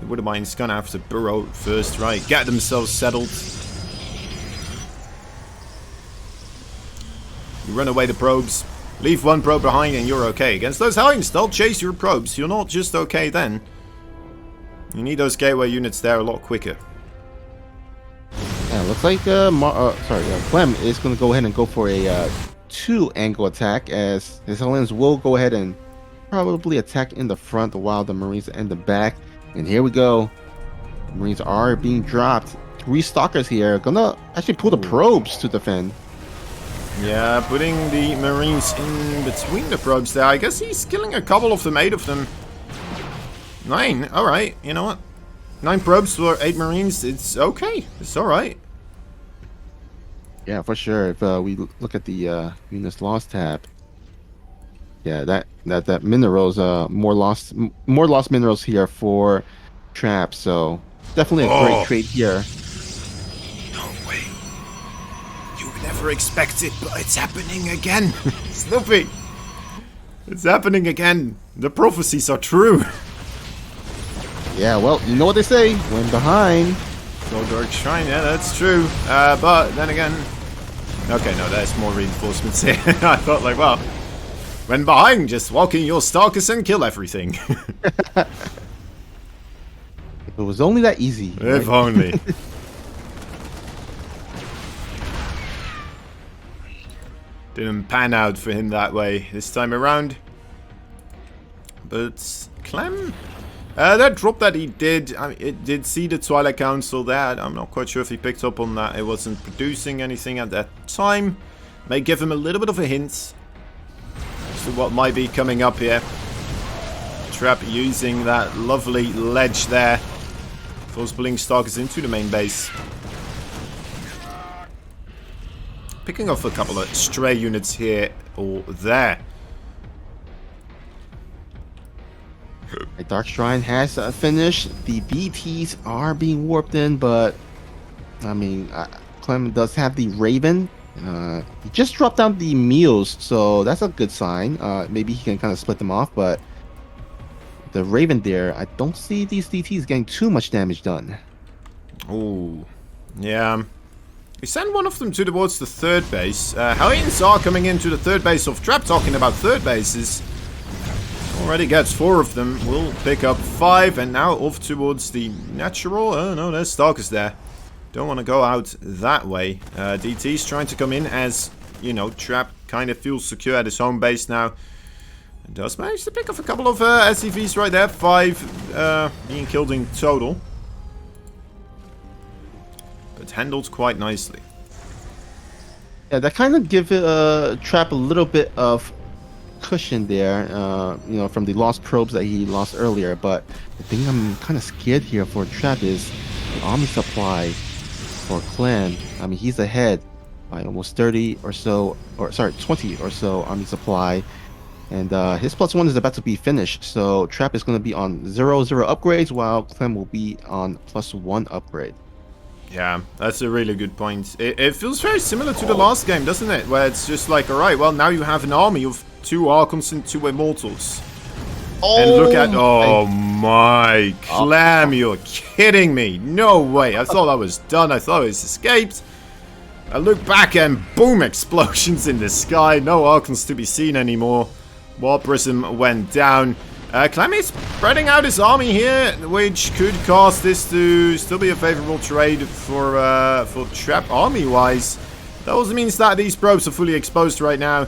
The Widowmine's gonna have to burrow first, right? Get themselves settled. You run away the probes. Leave one probe behind and you're okay. Against those Hellions, they'll chase your probes. You're not just okay then. You need those gateway units there a lot quicker. Yeah, looks like Clem is going to go ahead and go for a 2-angle attack, as his Hellions will go ahead and probably attack in the front while the Marines in the back. And here we go. Marines are being dropped. 3 Stalkers here. Gonna actually pull the probes to defend. Yeah, putting the Marines in between the probes there. I guess he's killing a couple of them, 8 of them. 9, alright, you know what? 9 probes for 8 Marines, it's okay. It's alright. Yeah, for sure. If we look at the units lost tab, yeah, that minerals, more lost minerals here for Trap. So definitely a great trade here. No way. You would never expect it, but it's happening again. Snoopy, it's happening again. The prophecies are true. Yeah, well, you know what they say, when behind. Go Dark Shrine, yeah, that's true. But then again, okay, no, there's more reinforcements here. I thought, like, well, when behind, just walk in your Stalkers and kill everything. If it was only that easy. If only. Didn't pan out for him that way this time around. But CLEM, that drop that he did, I mean, it did see the Twilight Council there. I'm not quite sure if he picked up on that. It wasn't producing anything at that time. May give him a little bit of a hint as to what might be coming up here. Trap using that lovely ledge there. Force pulling Stalkers into the main base. Picking off a couple of stray units here or there. Dark Shrine has finished. The DTs are being warped in, but I mean, CLEM does have the Raven. He just dropped down the meals, so that's a good sign. Maybe he can kind of split them off, but the Raven there, I don't see these DTs getting too much damage done. Oh, yeah. We send one of them towards the third base. Hellions are coming into the third base of Trap, talking about third bases. Already gets 4 of them. We'll pick up 5 and now off towards the natural. Oh no, there's Stalkers there. Don't want to go out that way. DT's trying to come in as, you know, Trap kind of feels secure at his home base now. And does manage to pick off a couple of SCVs right there. 5 being killed in total. But handled quite nicely. Yeah, that kind of give Trap a little bit of cushion there, you know, from the lost probes that he lost earlier. But the thing I'm kind of scared here for Trap is the army supply for CLEM. I mean, he's ahead by almost 30 or so, or sorry, 20 or so army supply, and his +1 is about to be finished. So Trap is going to be on 0/0 upgrades, while CLEM will be on +1 upgrade. Yeah, that's a really good point. It feels very similar to the last game, doesn't it? Where it's just like, alright, well, now you have an army of 2 Archons and 2 Immortals. Oh, and look at... Oh my... CLEM, you're kidding me. No way. I thought I was done. I thought I was escaped. I look back and boom, explosions in the sky. No Archons to be seen anymore. War Prism went down. CLEM is spreading out his army here, which could cause this to still be a favorable trade for Trap army-wise. That also means that these probes are fully exposed right now.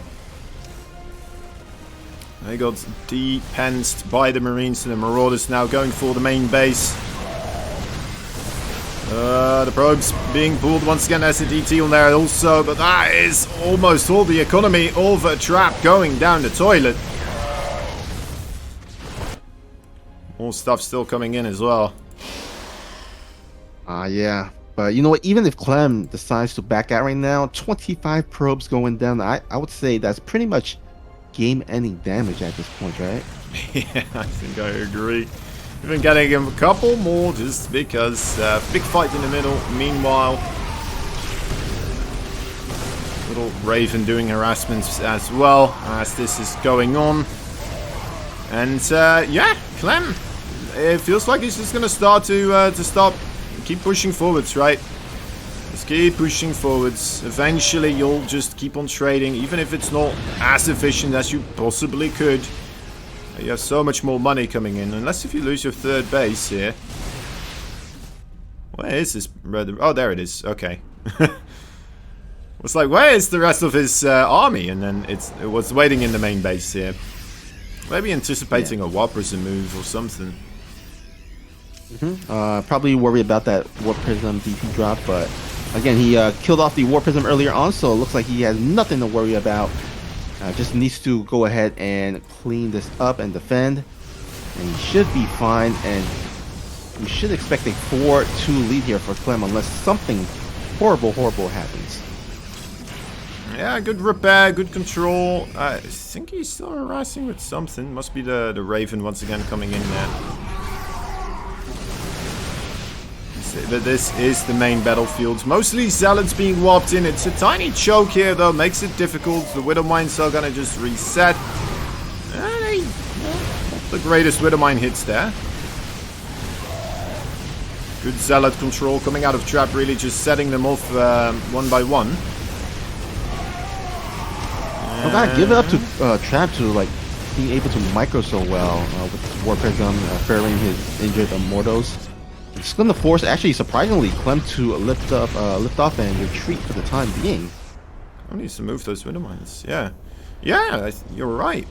They got depensed by the Marines, and the Marauders now going for the main base. The probes being pulled once again as a DT on there also, but that is almost all the economy of a Trap going down the toilet. More stuff still coming in as well. Yeah. But you know what? Even if CLEM decides to back out right now, 25 probes going down, I would say that's pretty much game-ending damage at this point, right? Yeah, I think I agree. Even getting him a couple more just because big fight in the middle. Meanwhile, little Raven doing harassments as well as this is going on. And yeah, CLEM. It feels like he's just gonna start to keep pushing forwards, right? Just keep pushing forwards. Eventually, you'll just keep on trading, even if it's not as efficient as you possibly could. You have so much more money coming in, unless if you lose your third base here. Where is this red? Oh, there it is. Okay. It's like, where is the rest of his army? And then it was waiting in the main base here. Maybe anticipating a War Prism move or something. Probably worry about that War Prism DP drop, but again, he killed off the War Prism earlier on, so it looks like he has nothing to worry about. Just needs to go ahead and clean this up and defend, and he should be fine. And we should expect a 4-2 lead here for CLEM unless something horrible happens. Yeah, good repair, good control. I think he's still harassing with something. Must be the Raven once again coming in there. But this is the main battlefield. Mostly Zealots being warped in. It's a tiny choke here, though. Makes it difficult. The Widow Mines are gonna just reset. Not the greatest Widow Mine hits there. Good Zealot control coming out of Trap, really just setting them off one by one. I gotta give it up to Trap to like being able to micro so well with War Prism, ferrying his injured Immortals. It's going to force, actually, surprisingly, CLEM to lift off and retreat for the time being. I need to move those window mines. Yeah. Yeah, you're right.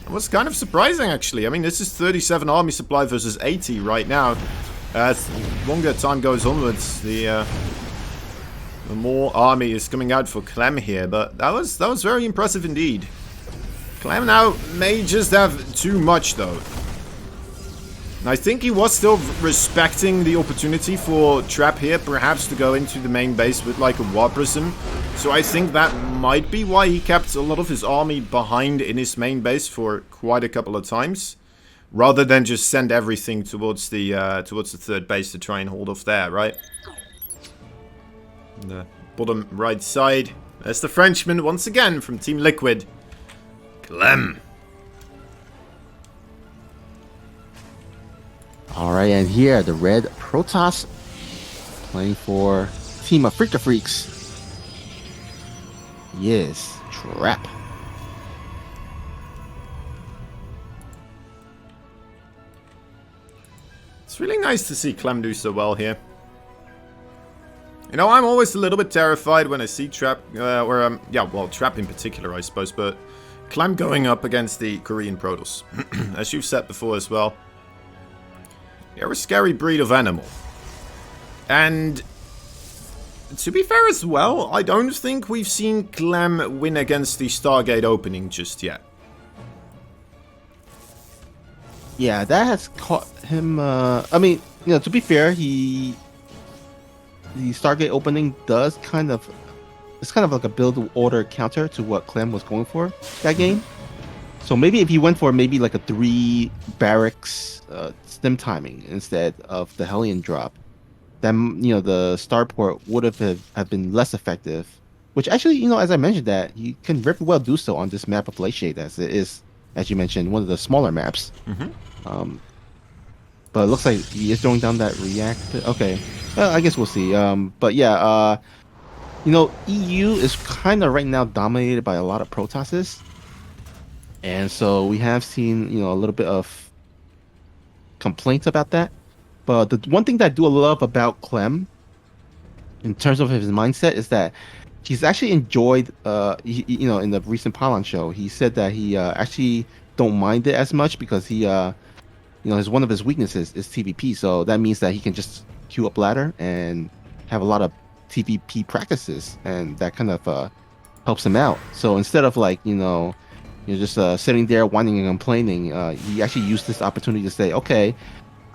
It was kind of surprising, actually. I mean, this is 37 army supply versus 80 right now. As longer time goes onwards, the more army is coming out for CLEM here. But that was very impressive indeed. CLEM now may just have too much, though. And I think he was still respecting the opportunity for Trap here, perhaps to go into the main base with like a War Prism. So I think that might be why he kept a lot of his army behind in his main base for quite a couple of times, rather than just send everything towards the third base to try and hold off there, right? On the bottom right side, there's the Frenchman once again from Team Liquid. CLEM. Alright, and here the red Protoss playing for Team of Freaka Freaks. Yes, Trap. It's really nice to see CLEM do so well here. You know, I'm always a little bit terrified when I see Trap, yeah, well, Trap in particular, I suppose, but CLEM going up against the Korean Protoss. As you've said before as well. They're a scary breed of animal. And to be fair as well, I don't think we've seen CLEM win against the Stargate opening just yet. Yeah, that has caught him. I mean, you know, to be fair, the Stargate opening does kind of, it's kind of like a build order counter to what CLEM was going for that game. So maybe if he went for maybe like a 3 barracks stem timing instead of the Hellion drop, then, you know, the starport would have been less effective. Which actually, you know, as I mentioned, that you can very well do so on this map of Light Shade, as it is, as you mentioned, one of the smaller maps. But it looks like he is throwing down that reactor. Okay, well, I guess we'll see. But yeah, you know, EU is kind of right now dominated by a lot of Protosses. And so we have seen, you know, a little bit of complaints about that. But the one thing that I do love about CLEM, in terms of his mindset, is that he's actually enjoyed, you know, in the recent Pylon show, he said that he actually don't mind it as much because he, you know, one of his weaknesses is TVP. So that means that he can just queue up ladder and have a lot of TVP practices, and that kind of helps him out. So instead of like, you know, you're just sitting there whining and complaining, he actually used this opportunity to say, okay,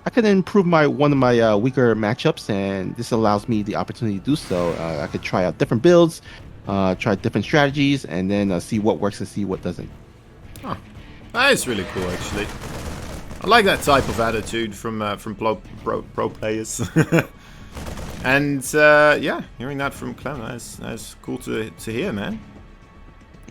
I could improve one of my weaker matchups, and this allows me the opportunity to do so. I could try out different builds, try different strategies, and then see what works and see what doesn't. Huh. That is really cool, actually. I like that type of attitude from pro players. And yeah, hearing that from CLEM, that's cool to hear, man.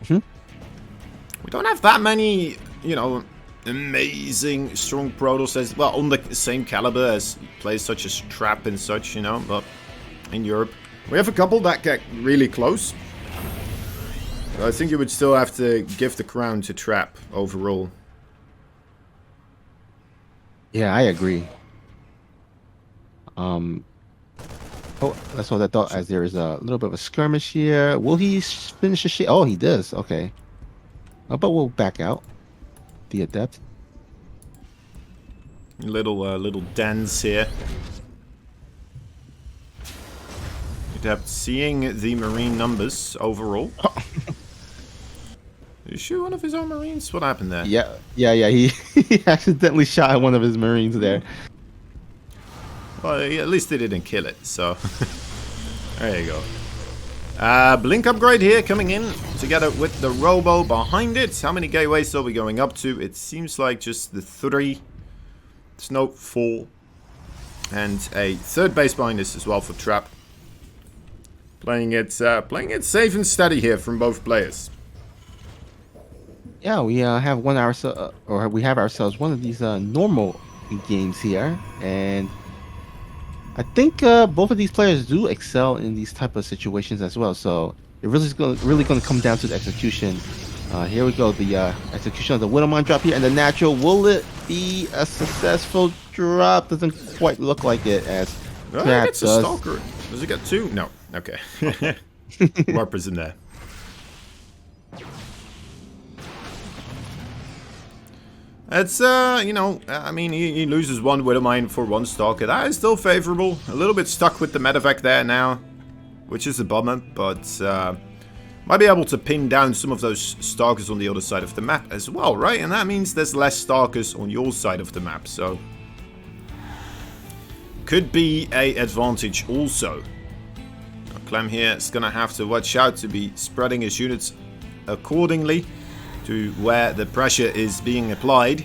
We don't have that many, you know, amazing strong Protoss as well on the same caliber as players such as Trap and such, you know, but in Europe we have a couple that get really close. But I think you would still have to give the crown to Trap overall. Yeah, I agree. Oh, that's what I thought, as there is a little bit of a skirmish here. Will he finish the shit? Oh, he does. Okay. But we'll back out. The Adept. Little dance here. Adept seeing the Marine numbers overall. Did you shoot one of his own Marines? What happened there? Yeah. He accidentally shot one of his Marines there. Well, at least they didn't kill it, so there you go. Blink upgrade here coming in together with the Robo behind it. How many gateways are we going up to? It seems like just the 3. Snow 4. And a third base behind this as well for Trap. Playing it safe and steady here from both players. Yeah, we have ourselves one of these normal games here, and I think both of these players do excel in these type of situations as well. So it really is really going to come down to the execution. Here we go, the execution of the Widowmine drop here, and the natural. Will it be a successful drop? Doesn't quite look like it, as It gets a Stalker. Does it get 2? No. Okay. Warpers in there. It's, you know, I mean, he loses one Widowmine for one Stalker. That is still favorable. A little bit stuck with the medevac there now, which is a bummer, but might be able to pin down some of those Stalkers on the other side of the map as well, right? And that means there's less Stalkers on your side of the map, so could be a advantage also. CLEM here is going to have to watch out to be spreading his units accordingly to where the pressure is being applied.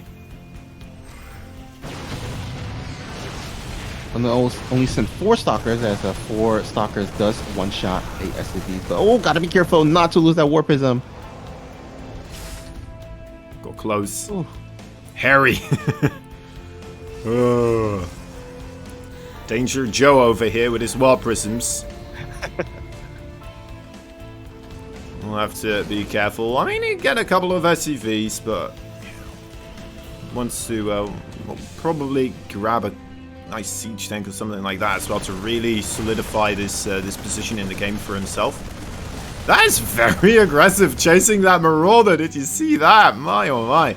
Only send 4 Stalkers, as 4 Stalkers does one-shot a SCV. But oh, gotta be careful not to lose that War Prism. Got close. Ooh. Harry. Danger Joe over here with his War Prisms. We'll have to be careful. I mean, he get a couple of SCVs, but wants to probably grab a nice siege tank or something like that as well to really solidify this this position in the game for himself. That is very aggressive, chasing that Marauder. Did you see that? My oh my.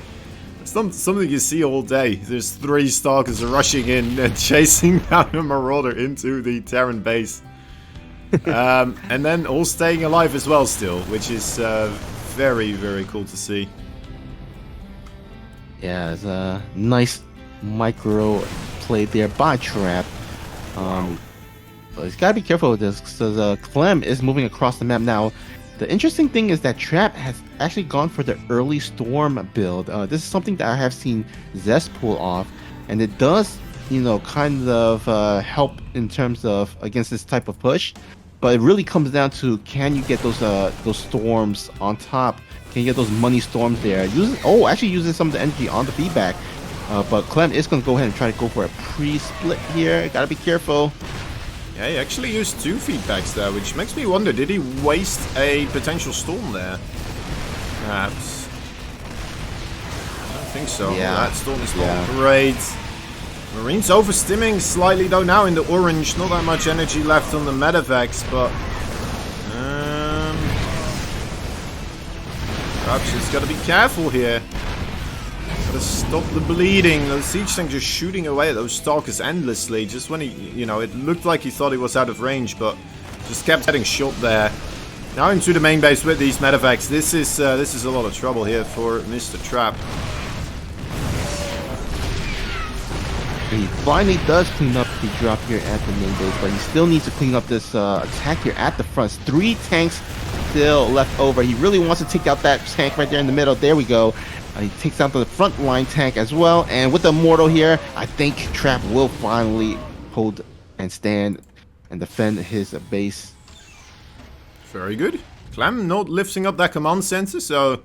It's something you see all day. There's 3 Stalkers rushing in and chasing down a Marauder into the Terran base. And then all staying alive as well still, which is very, very cool to see. Yeah, it's a nice micro play there by Trap. But he's gotta be careful with this, because CLEM is moving across the map now. The interesting thing is that Trap has actually gone for the early Storm build. This is something that I have seen Zest pull off, and it does, you know, kind of help in terms of against this type of push. But it really comes down to, can you get those storms on top? Can you get those money storms there? Actually using some of the energy on the feedback. But CLEM is going to go ahead and try to go for a pre-split here. Gotta be careful. Yeah, he actually used 2 feedbacks there, which makes me wonder, did he waste a potential storm there? Perhaps. I don't think so. Yeah. That storm is not great. Marines overstimming slightly though now in the orange. Not that much energy left on the medevacs, but perhaps he's got to be careful here. Got to stop the bleeding. Those siege tanks just shooting away at those Stalkers endlessly. Just when he, you know, it looked like he thought he was out of range, but just kept getting shot there. Now into the main base with these medevacs. This is a lot of trouble here for Mr. Trap. He finally does clean up the drop here at the main base, but he still needs to clean up this attack here at the front. 3 tanks still left over. He really wants to take out that tank right there in the middle. There we go. He takes out the front line tank as well. And with the Immortal here, I think Trap will finally hold and stand and defend his base. Very good. CLEM not lifting up that command center, so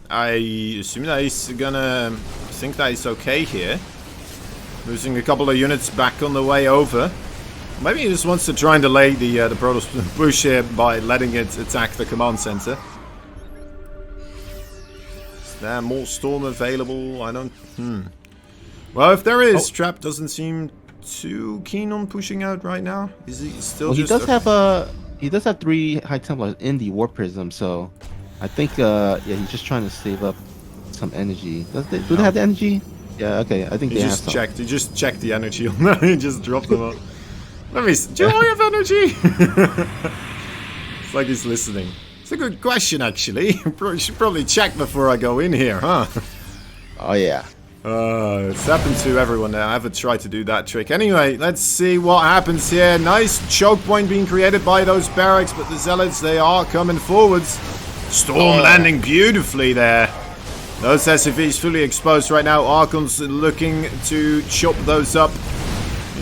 I assume that he's gonna think that it's okay here. Losing a couple of units back on the way over. Maybe he just wants to try and delay the Protoss push here by letting it attack the command center. Is there more storm available? I don't... Well, if there is, Trap doesn't seem too keen on pushing out right now. Is he still well, just... He does have 3 High Templars in the War Prism, so I think yeah, he's just trying to save up some energy. Do they have the energy? Yeah, okay, I think they have some. He just checked the energy on that. He just dropped them up. Let me see. Do I have energy? It's like he's listening. It's a good question, actually. Should probably check before I go in here, huh? Oh, yeah. It's happened to everyone now. I haven't tried to do that trick. Anyway, let's see what happens here. Nice choke point being created by those barracks, but the Zealots, they are coming forwards. Storm landing beautifully there. Those SCVs fully exposed right now. Archons looking to chop those up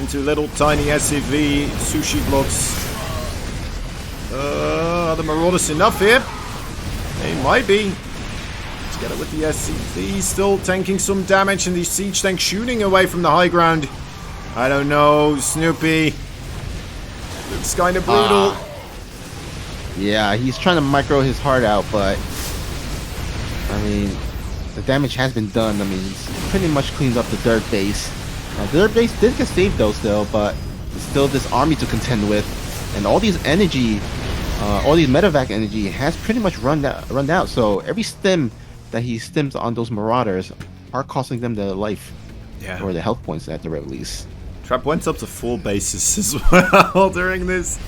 into little tiny SCV sushi blocks. Are the Marauders enough here? They might be. Let's get it with the SCV. Still tanking some damage, and the siege tank shooting away from the high ground. I don't know, Snoopy. Looks kind of brutal. Yeah, he's trying to micro his heart out, but I mean, the damage has been done. I mean, he's pretty much cleaned up the dirt base. The dirt base did get saved though still, but it's still this army to contend with. And all these energy, all these medevac energy has pretty much run out. So every stim that he stims on those Marauders are costing them their life. Yeah. Or the health points at the very least. Trap went up to 4 bases as well during this.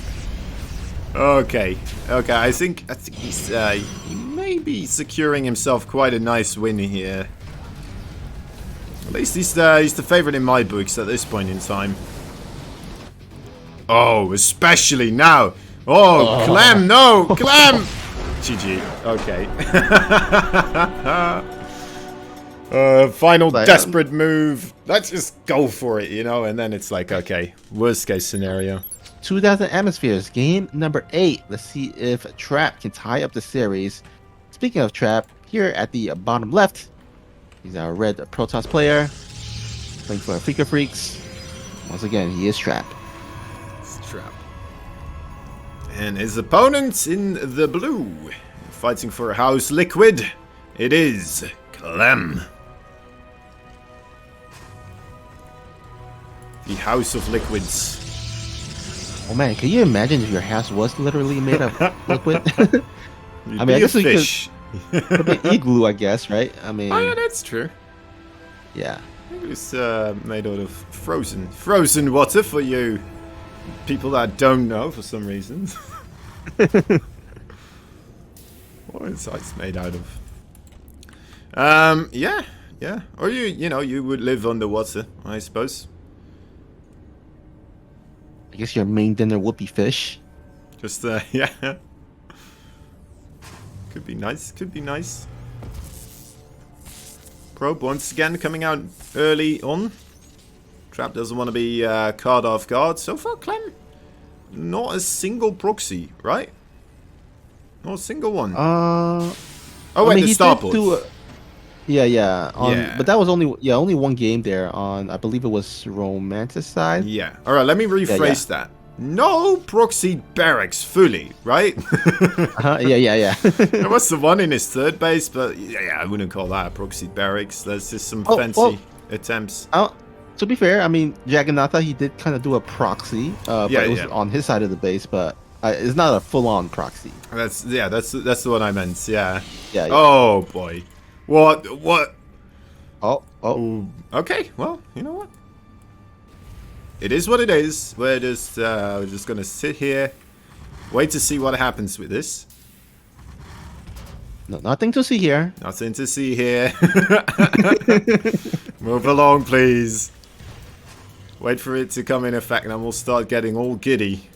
Okay. Okay, I think he's he may be securing himself quite a nice win here. At least he's the favorite in my books at this point in time. Oh, especially now. Oh, CLEM, no! CLEM! GG. Okay. Final desperate move. Let's just go for it, you know? And then it's like, okay, worst case scenario. 2,000 atmospheres, game number 8. Let's see if Trap can tie up the series. Speaking of Trap, here at the bottom left, he's our red Protoss player, playing for Freaker Freaks. Once again, he is Trap. It's Trap. And his opponent in the blue, fighting for House Liquid, it is CLEM. The House of Liquids. Oh man, can you imagine if your house was literally made of liquid? I mean, I guess fish. Could be igloo, I guess, right? I mean, oh yeah, that's true. Yeah, it was made out of frozen water for you people that don't know for some reason. What is ice made out of? Yeah. Or you would live underwater, I suppose. I guess your main dinner would be fish. Just yeah. Could be nice. Could be nice. Probe once again coming out early on. Trap doesn't want to be caught off guard. So far, CLEM, not a single proxy, right? Not a single one. Oh wait, the starport. Yeah. Yeah. But that was only one game there on, I believe it was Romanticide. Yeah. All right, let me rephrase that. No proxy barracks fully, right? Yeah. There was the one in his third base, but yeah, I wouldn't call that a proxy barracks. There's just some fancy attempts. To be fair, I mean, Jagannatha, he did kind of do a proxy, but it was on his side of the base, but it's not a full-on proxy. That's the one I meant. Yeah. Yeah. Oh boy. What? Oh. Okay. Well, you know what? It is what it is. We're just gonna sit here, wait to see what happens with this. No, nothing to see here. Nothing to see here. Move along, please. Wait for it to come in effect, and then we'll start getting all giddy.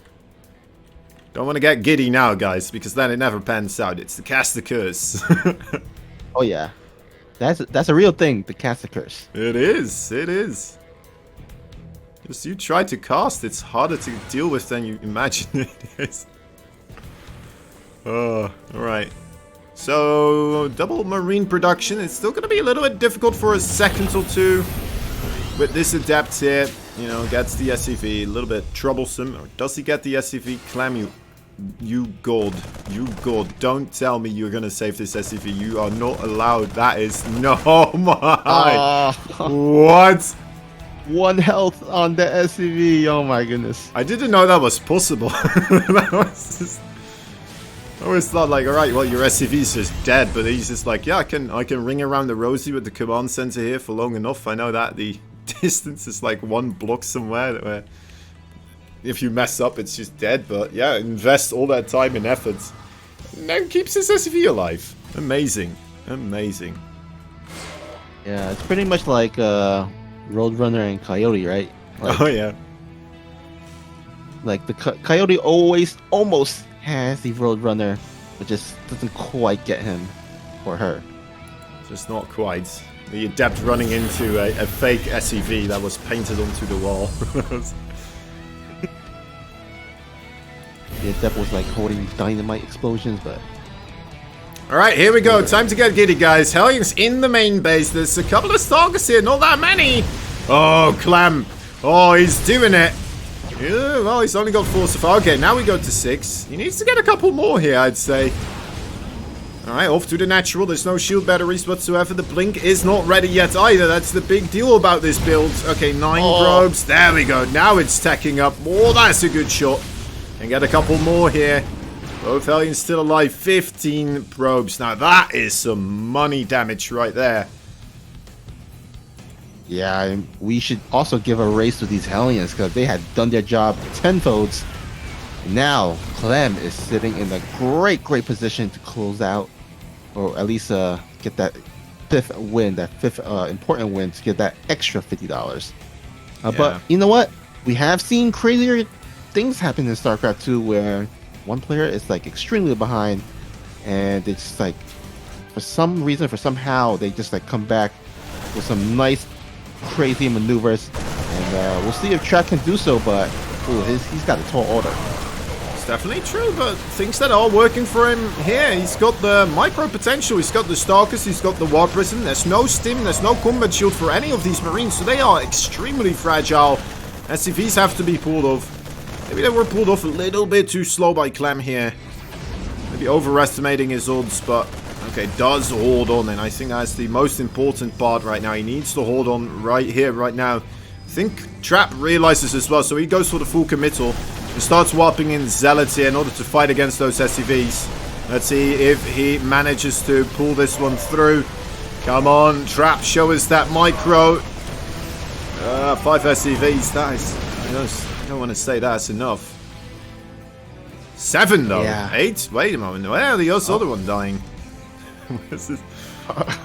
Don't want to get giddy now, guys, because then it never pans out. It's the cast the curse. Oh yeah, that's a real thing. The cast the curse. It is. It is. Just you try to cast, it's harder to deal with than you imagine it is. Oh, alright. So, double marine production. It's still going to be a little bit difficult for a second or two. With this adept here, gets the SCV. A little bit troublesome. Or does he get the SCV? CLEM, you god. You god. Don't tell me you're going to save this SCV. You are not allowed. That is... No, my... What? 1 health on the SCV. Oh my goodness. I didn't know that was possible. That was just... I always thought like, alright, well your SCV is just dead, but he's just like, yeah, I can ring around the rosy with the command center here for long enough. I know that the distance is like 1 block somewhere where if you mess up it's just dead, but yeah, invest all that time and effort and then keeps his SCV alive. Amazing. Amazing. Yeah, it's pretty much like Roadrunner and Coyote, right? Like, oh yeah. Like the Coyote almost has the Roadrunner, but just doesn't quite get him or her. Just not quite. The adept running into a fake SCV that was painted onto the wall. The adept was like holding dynamite explosions, but... Alright, here we go. Time to get giddy, guys. Hellion's in the main base. There's a couple of Stalkers here, not that many. Oh, CLEM. Oh, he's doing it. Yeah, well, he's only got 4 so far. Okay, now we go to 6. He needs to get a couple more here, I'd say. Alright, off to the natural. There's no shield batteries whatsoever. The blink is not ready yet either. That's the big deal about this build. Okay, 9 probes. There we go. Now it's stacking up. Oh, that's a good shot. And get a couple more here. Both Hellions still alive. 15 probes. Now that is some money damage right there. Yeah, and we should also give a raise to these Hellions because they had done their job tenfolds. Now, CLEM is sitting in a great position to close out, or at least get that fifth win, that fifth important win to get that extra $50. But you know what? We have seen crazier things happen in StarCraft 2 where one player is like extremely behind, and it's just like for some reason, for somehow, they just like come back with some nice, crazy maneuvers, and we'll see if Trap can do so. But ooh, he's got a tall order. Definitely true, but things that are working for him here. He's got the micro potential, he's got the Stalkers, he's got the War Prison. There's no stim, there's no combat shield for any of these Marines, so they are extremely fragile. SCVs have to be pulled off. Maybe they were pulled off a little bit too slow by CLEM here. Maybe overestimating his odds, but okay, does hold on, and I think that's the most important part right now. He needs to hold on right here, right now. I think Trap realizes as well, so he goes for the full committal. He starts warping in Zealots here in order to fight against those SCVs. Let's see if he manages to pull this one through. Come on, Trap, show us that micro. 5 SCVs, that is... I don't want to say that's enough. 7 though. Yeah. 8? Wait a moment. Where the other one dying? This is...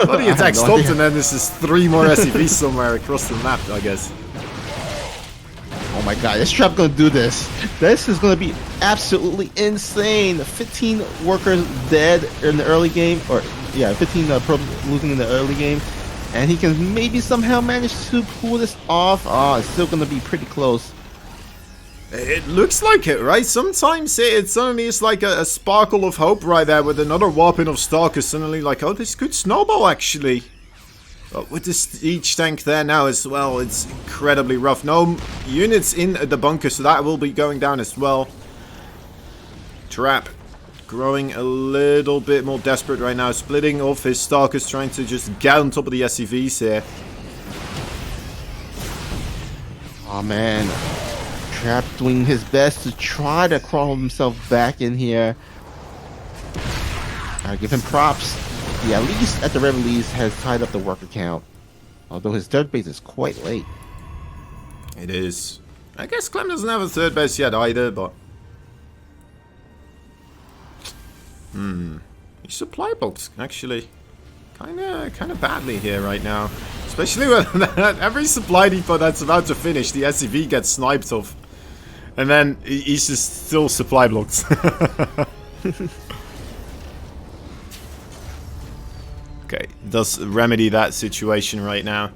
Bloody attack stopped and then this is 3 more SCVs somewhere across the map, I guess. Oh my god, this Trap gonna do this. This is gonna be absolutely insane. 15 workers dead in the early game, or yeah, 15 probes losing in the early game, and he can maybe somehow manage to pull this off. Oh, it's still gonna be pretty close. It looks like it, right? Sometimes it's suddenly it's like a sparkle of hope right there with another warping of Stalkers. Suddenly like, oh, this could snowball actually. But with the siege tank there now as well, it's incredibly rough. No units in the bunker, so that will be going down as well. Trap growing a little bit more desperate right now, splitting off his Stalkers, trying to just get on top of the SCVs here. Oh man, Trap doing his best to try to crawl himself back in here. Gotta give him props. He at least, at the very least, has tied up the worker count. Although his third base is quite late. It is. I guess CLEM doesn't have a third base yet either, but... He supply blocks, actually. Kinda badly here right now. Especially when every supply depot that's about to finish, the SCV gets sniped off. And then he's just still supply blocked. Okay, does remedy that situation right now.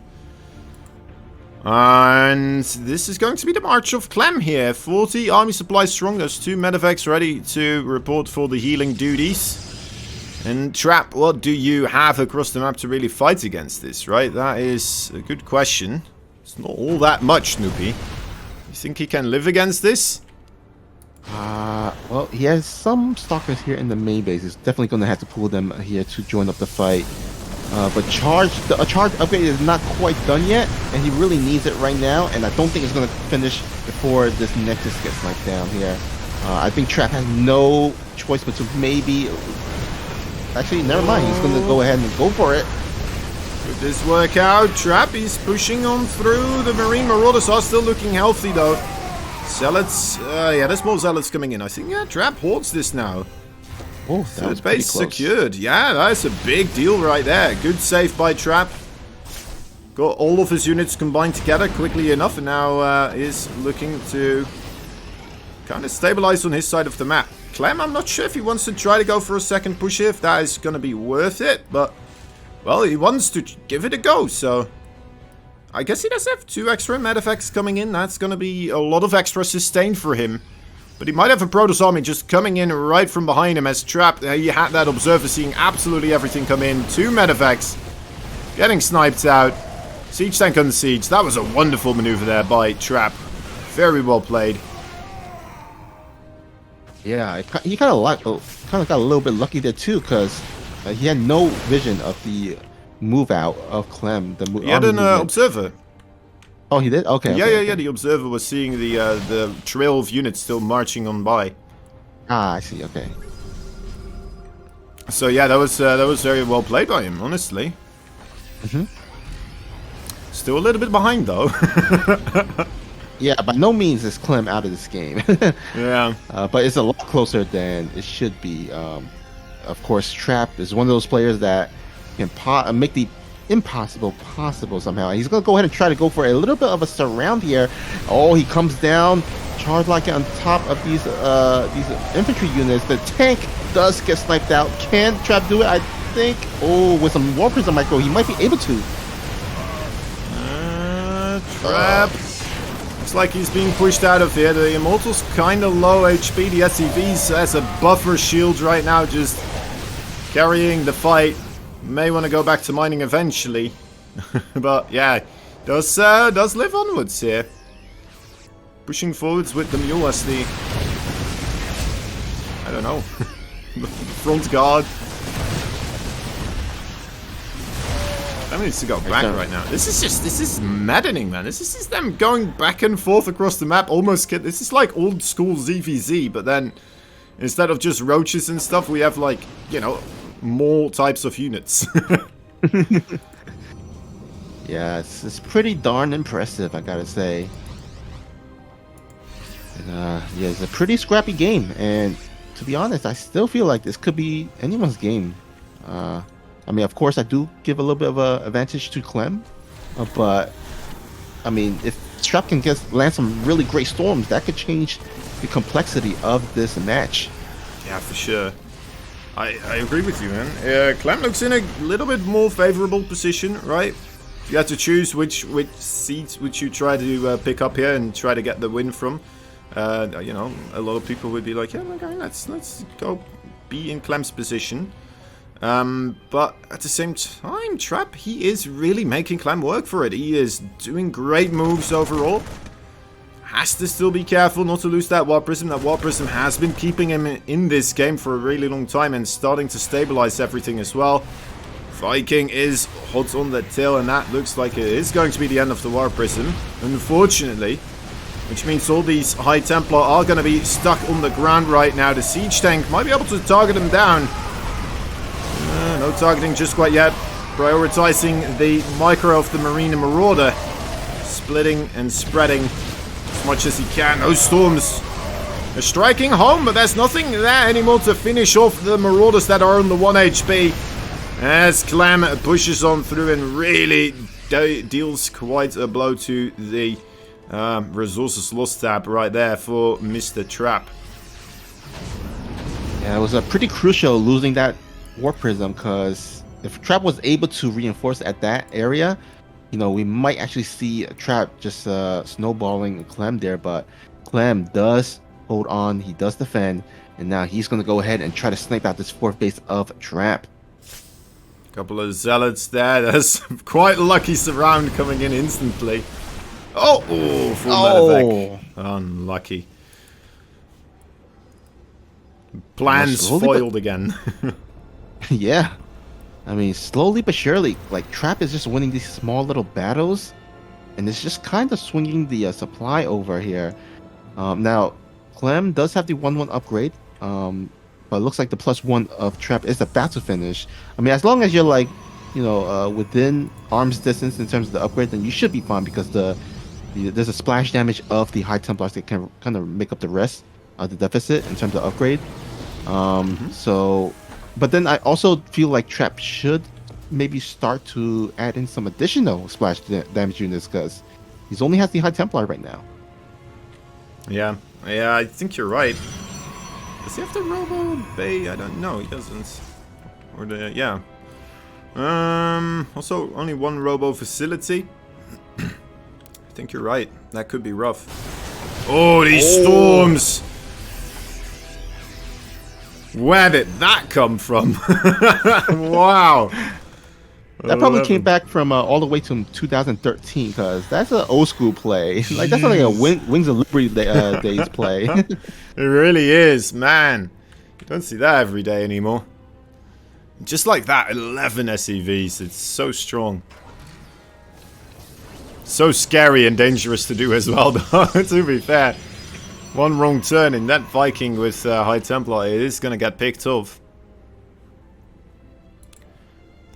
And this is going to be the march of CLEM here. 40 army supplies strong. There's 2 medevacs ready to report for the healing duties. And Trap, what do you have across the map to really fight against this, right? That is a good question. It's not all that much, Snoopy. You think he can live against this? Well, he has some Stalkers here in the main base. He's definitely going to have to pull them here to join up the fight. But a charge upgrade is not quite done yet, and he really needs it right now, and I don't think it's going to finish before this Nexus gets sniped down here. I think Trap has no choice but to maybe... Actually, never mind. He's going to go ahead and go for it. Could this work out? Trap, he's pushing on through. The Marine Marauders are still looking healthy, though. Zealots, yeah, there's more Zealots coming in. I think, yeah, Trap holds this now. Oh, that was pretty base close. Secured. Yeah, that's a big deal right there. Good save by Trap. Got all of his units combined together quickly enough, and now is looking to kind of stabilize on his side of the map. CLEM, I'm not sure if he wants to try to go for a second push here, if that is going to be worth it, but, well, he wants to give it a go, so... I guess he does have 2 extra medeffects coming in. That's going to be a lot of extra sustain for him. But he might have a Protoss army just coming in right from behind him as Trap. You had that Observer seeing absolutely everything come in. 2 medeffects. Getting sniped out. Siege tank on the siege. That was a wonderful maneuver there by Trap. Very well played. Yeah, he kind of got a little bit lucky there too, because he had no vision of the move out of CLEM. He had an observer. Oh, he did? Okay. Yeah. The observer was seeing the trail of units still marching on by. Ah, I see. Okay. So yeah, that was very well played by him, honestly. Still a little bit behind, though. Yeah, by no means is CLEM out of this game. Yeah. But it's a lot closer than it should be. Of course, Trap is one of those players that can make the impossible possible somehow. And he's going to go ahead and try to go for a little bit of a surround here. Oh, he comes down, charge like on top of these infantry units. The tank does get sniped out. Can Trap do it? I think. Oh, with some War Prism micro, he might be able to. Trap. Looks like he's being pushed out of here. The Immortal's kind of low HP. The SCV's as a buffer shield right now, just carrying the fight. May want to go back to mining eventually. But yeah, does live onwards here. Pushing forwards with the mule as the, I don't know, front guard. That needs to go back right now. This is maddening, man. This is them going back and forth across the map. Almost, this is like old school ZVZ, but then instead of just roaches and stuff, we have like, you know, more types of units. Yeah, it's pretty darn impressive, I gotta say. And, yeah, it's a pretty scrappy game, and to be honest, I still feel like this could be anyone's game. I mean, of course, I do give a little bit of an advantage to CLEM, but I mean, if Trap can land some really great storms, that could change the complexity of this match. Yeah, for sure. I agree with you, man. CLEM looks in a little bit more favorable position, right? You have to choose which seats which you try to pick up here and try to get the win from. You know, a lot of people would be like, yeah, okay, let's go be in CLEM's position. But at the same time, Trap, he is really making CLEM work for it. He is doing great moves overall. Has to still be careful not to lose that War Prism. That War Prism has been keeping him in this game for a really long time and starting to stabilize everything as well. Viking is hot on the tail, and that looks like it is going to be the end of the War Prism, unfortunately. Which means all these High Templar are going to be stuck on the ground right now. The siege tank might be able to target them down. No targeting just quite yet. Prioritizing the micro of the Marine Marauder. Splitting and spreading as much as he can. Those storms are striking home, but there's nothing there anymore to finish off the Marauders that are on the 1 HP. As CLEM pushes on through and really deals quite a blow to the resources lost tab right there for Mr. Trap. Yeah, it was pretty crucial losing that War Prism, because if Trap was able to reinforce at that area, you know, we might actually see a Trap just snowballing CLEM there, but CLEM does hold on, he does defend, and now he's going to go ahead and try to snipe out this fourth base of Trap. Couple of zealots there. There's quite a lucky surround coming in instantly. Oh, full medevac. Unlucky. Plans foiled again. Yeah. I mean, slowly but surely, like, Trap is just winning these small little battles, and it's just kind of swinging the supply over here. Now, CLEM does have the 1/1 upgrade, but it looks like the +1 of Trap is about to finish. I mean, as long as you're, like, you know, within arm's distance in terms of the upgrade, then you should be fine, because there's a splash damage of the High Templars that can kind of make up the rest of the deficit in terms of upgrade. So, but then I also feel like Trap should maybe start to add in some additional splash damage units, because he's only has the High Templar right now. Yeah, I think you're right. Does he have the Robo Bay? I don't know. He doesn't. Or the yeah. Also, only one Robo facility. I think you're right. That could be rough. Oh, these storms! Where did that come from? Wow. That probably came back from all the way to 2013, because that's an old school play. Like, that's not like a Wings of Liberty days play. It really is, man. You don't see that every day anymore. Just like that, 11 SCVs. It's so strong. So scary and dangerous to do as well, though, to be fair. One wrong turn in that Viking with High Templar, it is going to get picked off.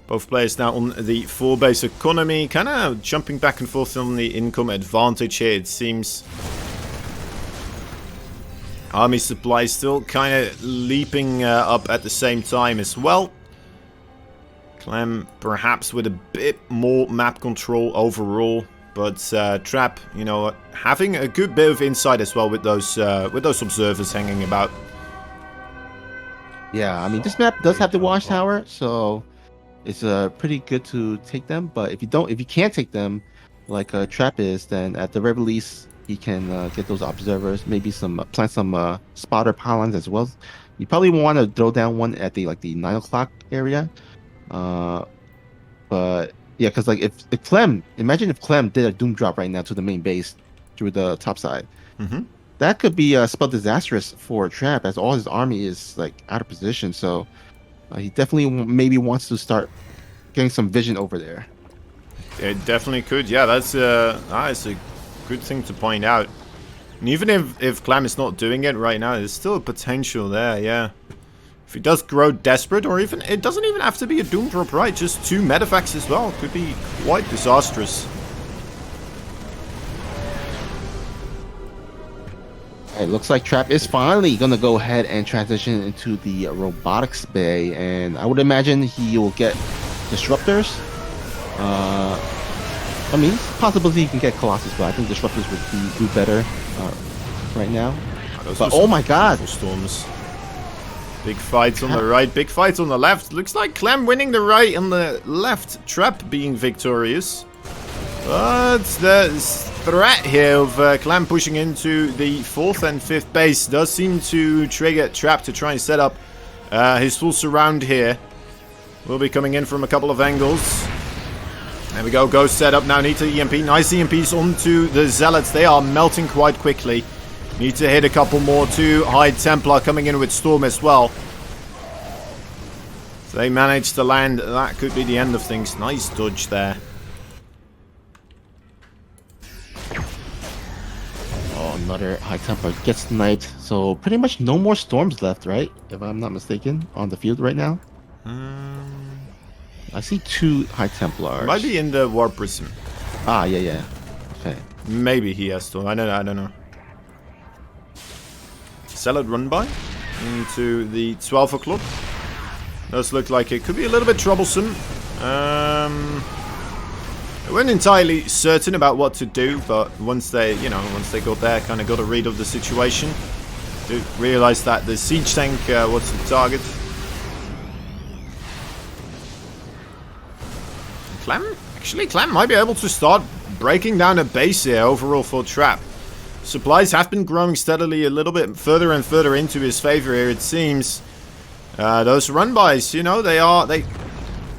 Both players now on the 4-base economy, kind of jumping back and forth on the income advantage here, it seems. Army supply still kind of leaping up at the same time as well. CLEM perhaps with a bit more map control overall, but Trap, you know, having a good bit of insight as well with those observers hanging about. Yeah, I mean, this map does have the watchtower, so it's pretty good to take them. But if you can't take them, like Trap is, then at the very least he can get those observers, maybe plant some spotter pylons as well. You probably want to throw down one at the 9 o'clock area. But yeah, because like if CLEM, imagine if CLEM did a doom drop right now to the main base through the top side. That could be spelled disastrous for Trap, as all his army is like out of position. So he definitely maybe wants to start getting some vision over there. It definitely could. Yeah, that's a good thing to point out. And even if CLEM is not doing it right now, there's still a potential there. Yeah, if he does grow desperate, or even it doesn't even have to be a doom drop, right? Just 2 medevacts as well could be quite disastrous. It looks like Trap is finally going to go ahead and transition into the robotics bay, and I would imagine he will get disruptors. I mean, possibility he can get Colossus, but I think disruptors would do better right now. But oh my god! Storms. Big fights on the right, big fights on the left. Looks like CLEM winning the right and the left, Trap being victorious. But the threat here of CLEM pushing into the 4th and 5th base does seem to trigger Trap to try and set up his full surround here. Will be coming in from a couple of angles. There we go, Ghost set up now, need to EMP. Nice EMPs onto the Zealots. They are melting quite quickly. Need to hit a couple more to hide Templar, coming in with Storm as well. If they manage to land, that could be the end of things. Nice dodge there. Another High Templar gets sniped, so pretty much no more Storms left, right? If I'm not mistaken, on the field right now. I see 2 High Templars. Might be in the War Prism. Ah, yeah. Okay. Maybe he has to. I don't know. Zealot run by into the 12 o'clock. Does look like it could be a little bit troublesome. I wasn't entirely certain about what to do, but once they got there, kind of got a read of the situation, to realize that the siege tank was the target. CLEM might be able to start breaking down a base here overall for Trap. Supplies have been growing steadily a little bit further and further into his favor here, it seems. Those run-bys, you know, they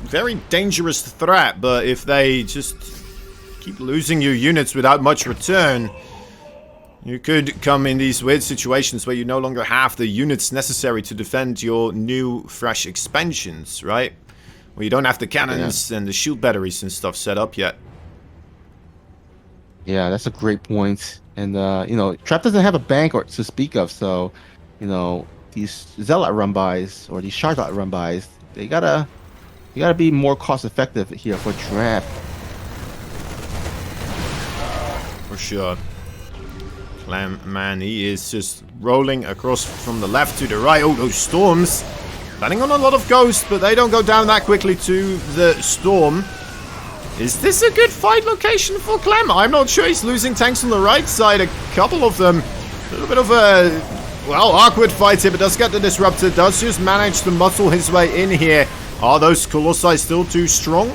very dangerous threat, but if they just keep losing your units without much return, you could come in these weird situations where you no longer have the units necessary to defend your new, fresh expansions, right? Where you don't have the cannons and the shield batteries and stuff set up yet. Yeah, that's a great point. And, you know, Trap doesn't have a bank or to speak of, so, you know, these Zealot run-bys or these Shardot run-bys, you gotta be more cost-effective here for Trap. For sure. CLEM, man, he is just rolling across from the left to the right. Oh, those storms. Landing on a lot of ghosts, but they don't go down that quickly to the storm. Is this a good fight location for CLEM? I'm not sure. He's losing tanks on the right side, a couple of them. A little bit of a, well, awkward fight here, but does get the disruptor. Does just manage to muscle his way in here. Are those Colossi still too strong?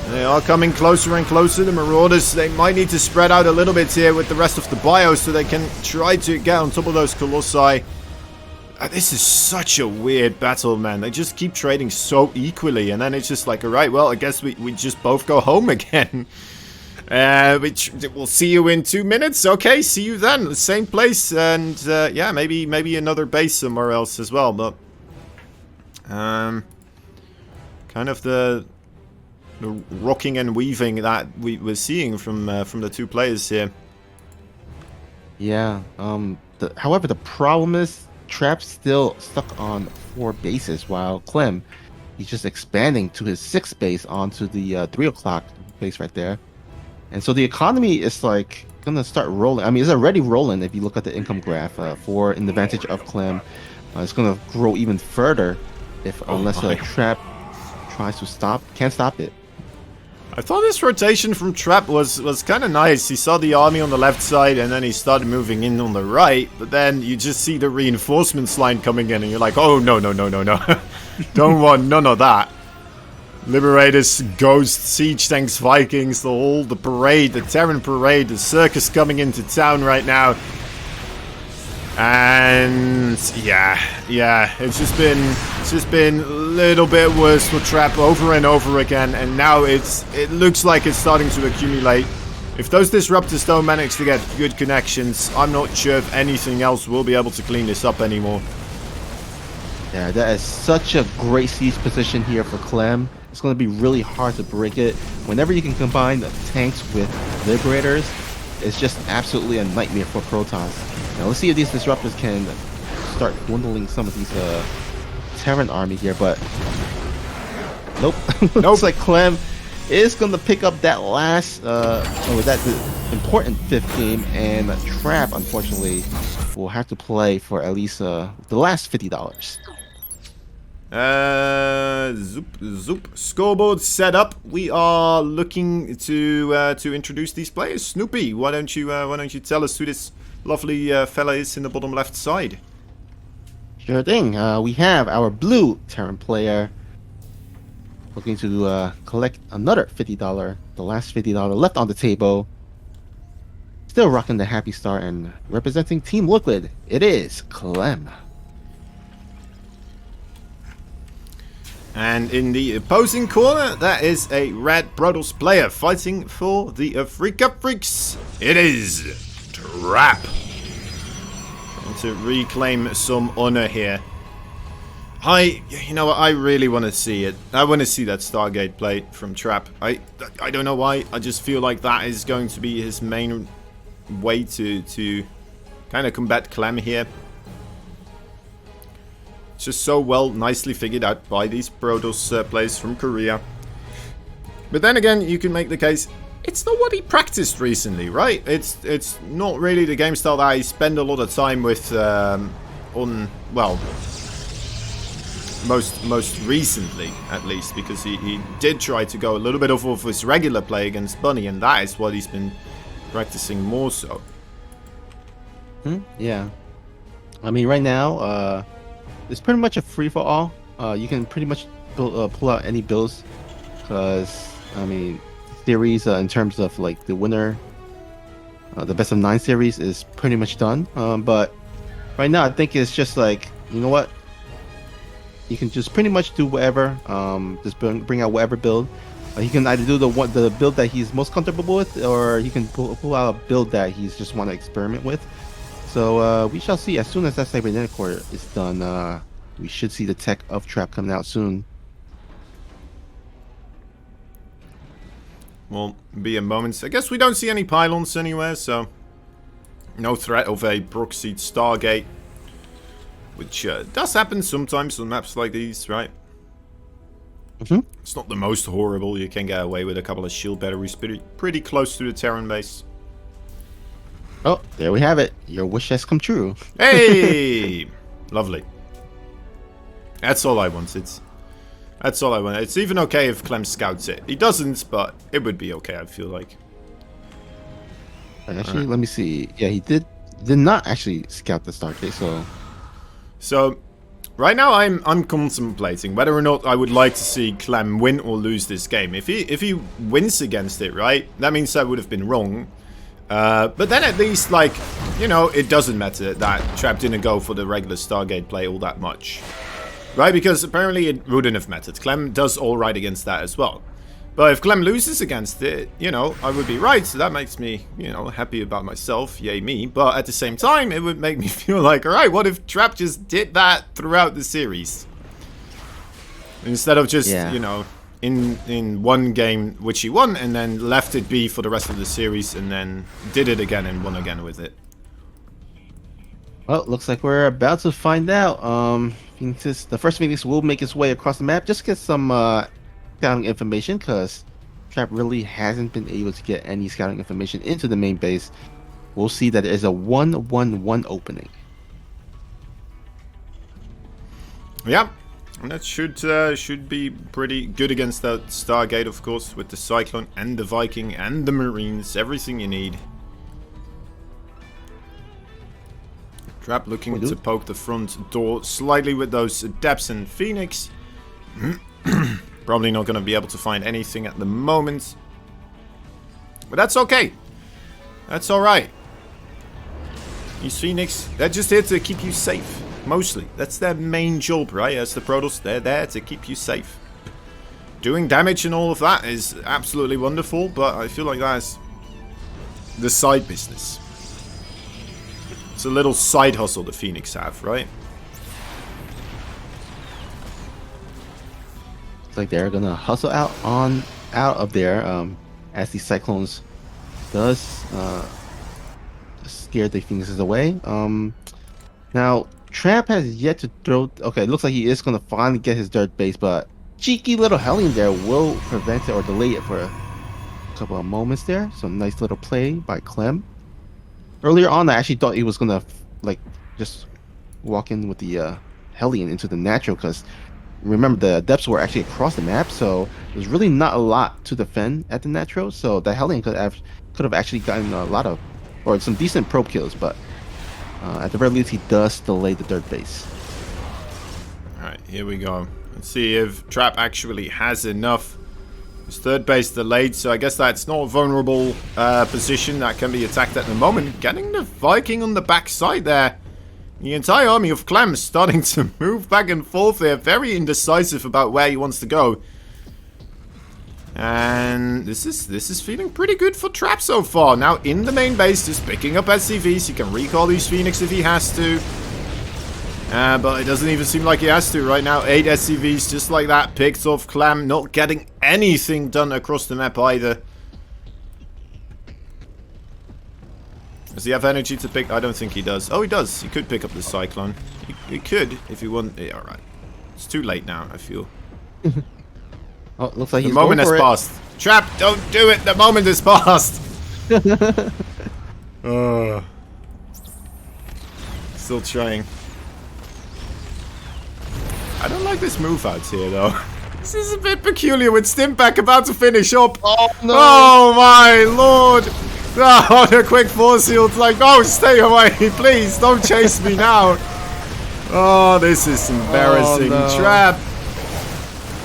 They are coming closer and closer. The Marauders, they might need to spread out a little bit here with the rest of the bio so they can try to get on top of those Colossi. This is such a weird battle, man. They just keep trading so equally, and then it's just like, alright, well, I guess we just both go home again. We'll see you in 2 minutes. Okay, see you then. The same place, and yeah, maybe another base somewhere else as well, but kind of the rocking and weaving that we were seeing from the two players here. Yeah. However, the problem is Trap's still stuck on 4 bases, while CLEM, he's just expanding to his 6th base onto the 3 o'clock base right there. And so the economy is like gonna start rolling. I mean, it's already rolling if you look at the income graph for an advantage of CLEM. It's gonna grow even further if unless a trap tries to can't stop it. I thought this rotation from Trap was kind of nice. He saw the army on the left side and then he started moving in on the right. But then you just see the reinforcements line coming in and you're like, oh, no. Don't want none of that. Liberators, Ghosts, Siege Tanks, Vikings, the parade, the Terran parade, the circus coming into town right now. And yeah, it's just been a little bit worse for Trap over and over again, and now it looks like it's starting to accumulate. If those disruptors don't manage to get good connections, I'm not sure if anything else will be able to clean this up anymore. Yeah, that is such a great siege position here for CLEM. It's going to be really hard to break it. Whenever you can combine the tanks with Liberators, it's just absolutely a nightmare for Protoss. Now let's see if these disruptors can start dwindling some of these Terran army here, but nope. Looks like CLEM is going to pick up that last, that important 5th game, and Trap, unfortunately, will have to play for at least the last $50. Zoop. Scoreboard set up. We are looking to introduce these players. Snoopy, why don't you tell us who this lovely fella is in the bottom left side? Sure thing. We have our blue Terran player looking to collect another $50, the last $50 left on the table. Still rocking the happy star and representing Team Liquid. It is CLEM. And in the opposing corner, that is a red Protoss player fighting for the Afrika Freaks. It is Trap. Trying to reclaim some honor here. You know what, I really want to see it. I want to see that Stargate play from Trap. I don't know why. I just feel like that is going to be his main way to kind of combat CLEM here. It's just so nicely figured out by these Protoss players from Korea. But then again, you can make the case, it's not what he practiced recently, right? It's not really the game style that he spent a lot of time with most recently, at least, because he did try to go a little bit off of his regular play against Bunny, and that is what he's been practicing more so. Yeah. I mean, right now, it's pretty much a free-for-all. You can pretty much pull out any builds, because, I mean, series in terms of, like, the winner, the best of 9 series is pretty much done. But right now, I think it's just like, you know what? You can just pretty much do whatever. Just bring out whatever build. He can either do the build that he's most comfortable with, or he can pull out a build that he's just want to experiment with. So we shall see. As soon as that cybernetic core is done, we should see the tech of Trap coming out soon. Will be a moment. I guess we don't see any pylons anywhere, so no threat of a proxied Stargate, which does happen sometimes on maps like these, right? It's not the most horrible. You can get away with a couple of shield batteries pretty close to the Terran base. Oh, there we have it. Your wish has come true. Hey! Lovely. That's all I wanted. That's all I wanted. It's even okay if Clem scouts it. He doesn't, but it would be okay, I feel like. Actually, let me see. Yeah, he did not actually scout the Stargate, So, right now I'm contemplating whether or not I would like to see Clem win or lose this game. If he wins against it, right, that means I would have been wrong. But then at least, like, you know, it doesn't matter that Trap didn't go for the regular Stargate play all that much. Right, because apparently it wouldn't have mattered. Clem does alright against that as well. But if Clem loses against it, you know, I would be right. So that makes me, you know, happy about myself. Yay me. But at the same time, it would make me feel like, alright, what if Trap just did that throughout the series? Instead of just, you know, in one game which he won and then left it be for the rest of the series and then did it again and won again with it. Well, looks like we're about to find out. Phoenixes. The first Phoenix will make its way across the map. Just get some scouting information, because Trap really hasn't been able to get any scouting information into the main base. We'll see that there is a 1-1-1 opening. Yeah, and that should be pretty good against that Stargate, of course, with the Cyclone and the Viking and the Marines, everything you need. Trap looking to poke the front door slightly with those Adepts and Phoenix. Probably not going to be able to find anything at the moment. But that's okay. That's alright. These Phoenix, they're just here to keep you safe. Mostly. That's their main job, right? As the Protoss, they're there to keep you safe. Doing damage and all of that is absolutely wonderful, but I feel like that's the side business. It's a little side hustle the Phoenix have, right? Looks like they're gonna hustle out of there as the Cyclones does scare the Phoenixes away. Now Trap has yet to throw. Okay, it looks like he is gonna finally get his dirt base, but cheeky little Hellion there will prevent it or delay it for a couple of moments there. So nice little play by CLEM. Earlier on, I actually thought he was gonna like just walk in with the Hellion into the natural, because remember the depths were actually across the map, so there's really not a lot to defend at the natural. So the Hellion could have actually gotten a lot of, or some decent probe kills, but at the very least he does delay the dirt base. Alright, here we go. Let's see if Trap actually has enough. His third base delayed, so I guess that's not a vulnerable position that can be attacked at the moment. Getting the Viking on the backside there. The entire army of CLEM starting to move back and forth there. Very indecisive about where he wants to go. And this is feeling pretty good for Trap so far. Now in the main base, just picking up SCVs. He can recall these Phoenix if he has to. But it doesn't even seem like he has to right now. 8 SCVs just like that. Picked off CLEM. Not getting anything done across the map either. Does he have energy to pick? I don't think he does. Oh, he does. He could pick up the Cyclone. He could if he want. Yeah, alright. It's too late now, I feel. Oh, it looks like the moment has passed. Trap, don't do it. The moment has passed. Still trying. I don't like this move out here, though. This is a bit peculiar with Stimpack about to finish up. Oh, no. Oh, my lord. Oh, the quick force field. Like, oh, stay away. Please, don't chase me now. Oh, this is embarrassing. Oh, no. Trap.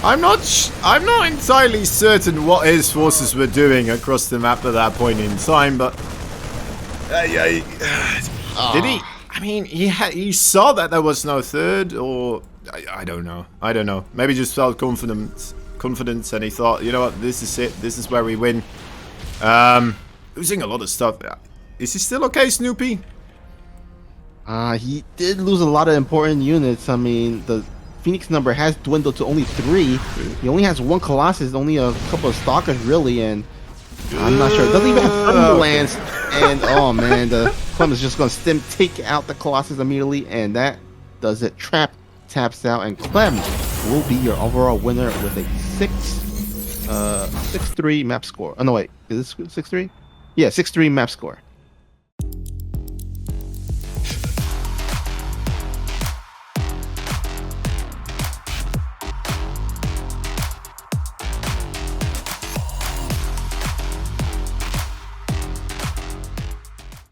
I'm not entirely certain what his forces were doing across the map at that point in time, but did he? I mean, he saw that there was no third, or I don't know. I don't know. Maybe just felt confidence, and he thought, you know what, this is it. This is where we win. Losing a lot of stuff. Is he still okay, Snoopy? He did lose a lot of important units. I mean, the Phoenix number has dwindled to only 3. He only has 1 Colossus, only a couple of Stalkers really, and I'm not sure. It doesn't even have Thunderlands. And oh man, the CLEM is just gonna take out the Colossus immediately, and that does it. Trap taps out, and CLEM will be your overall winner with a 6-3 map score. Oh no, wait, is this 6-3? Yeah, 6-3 map score.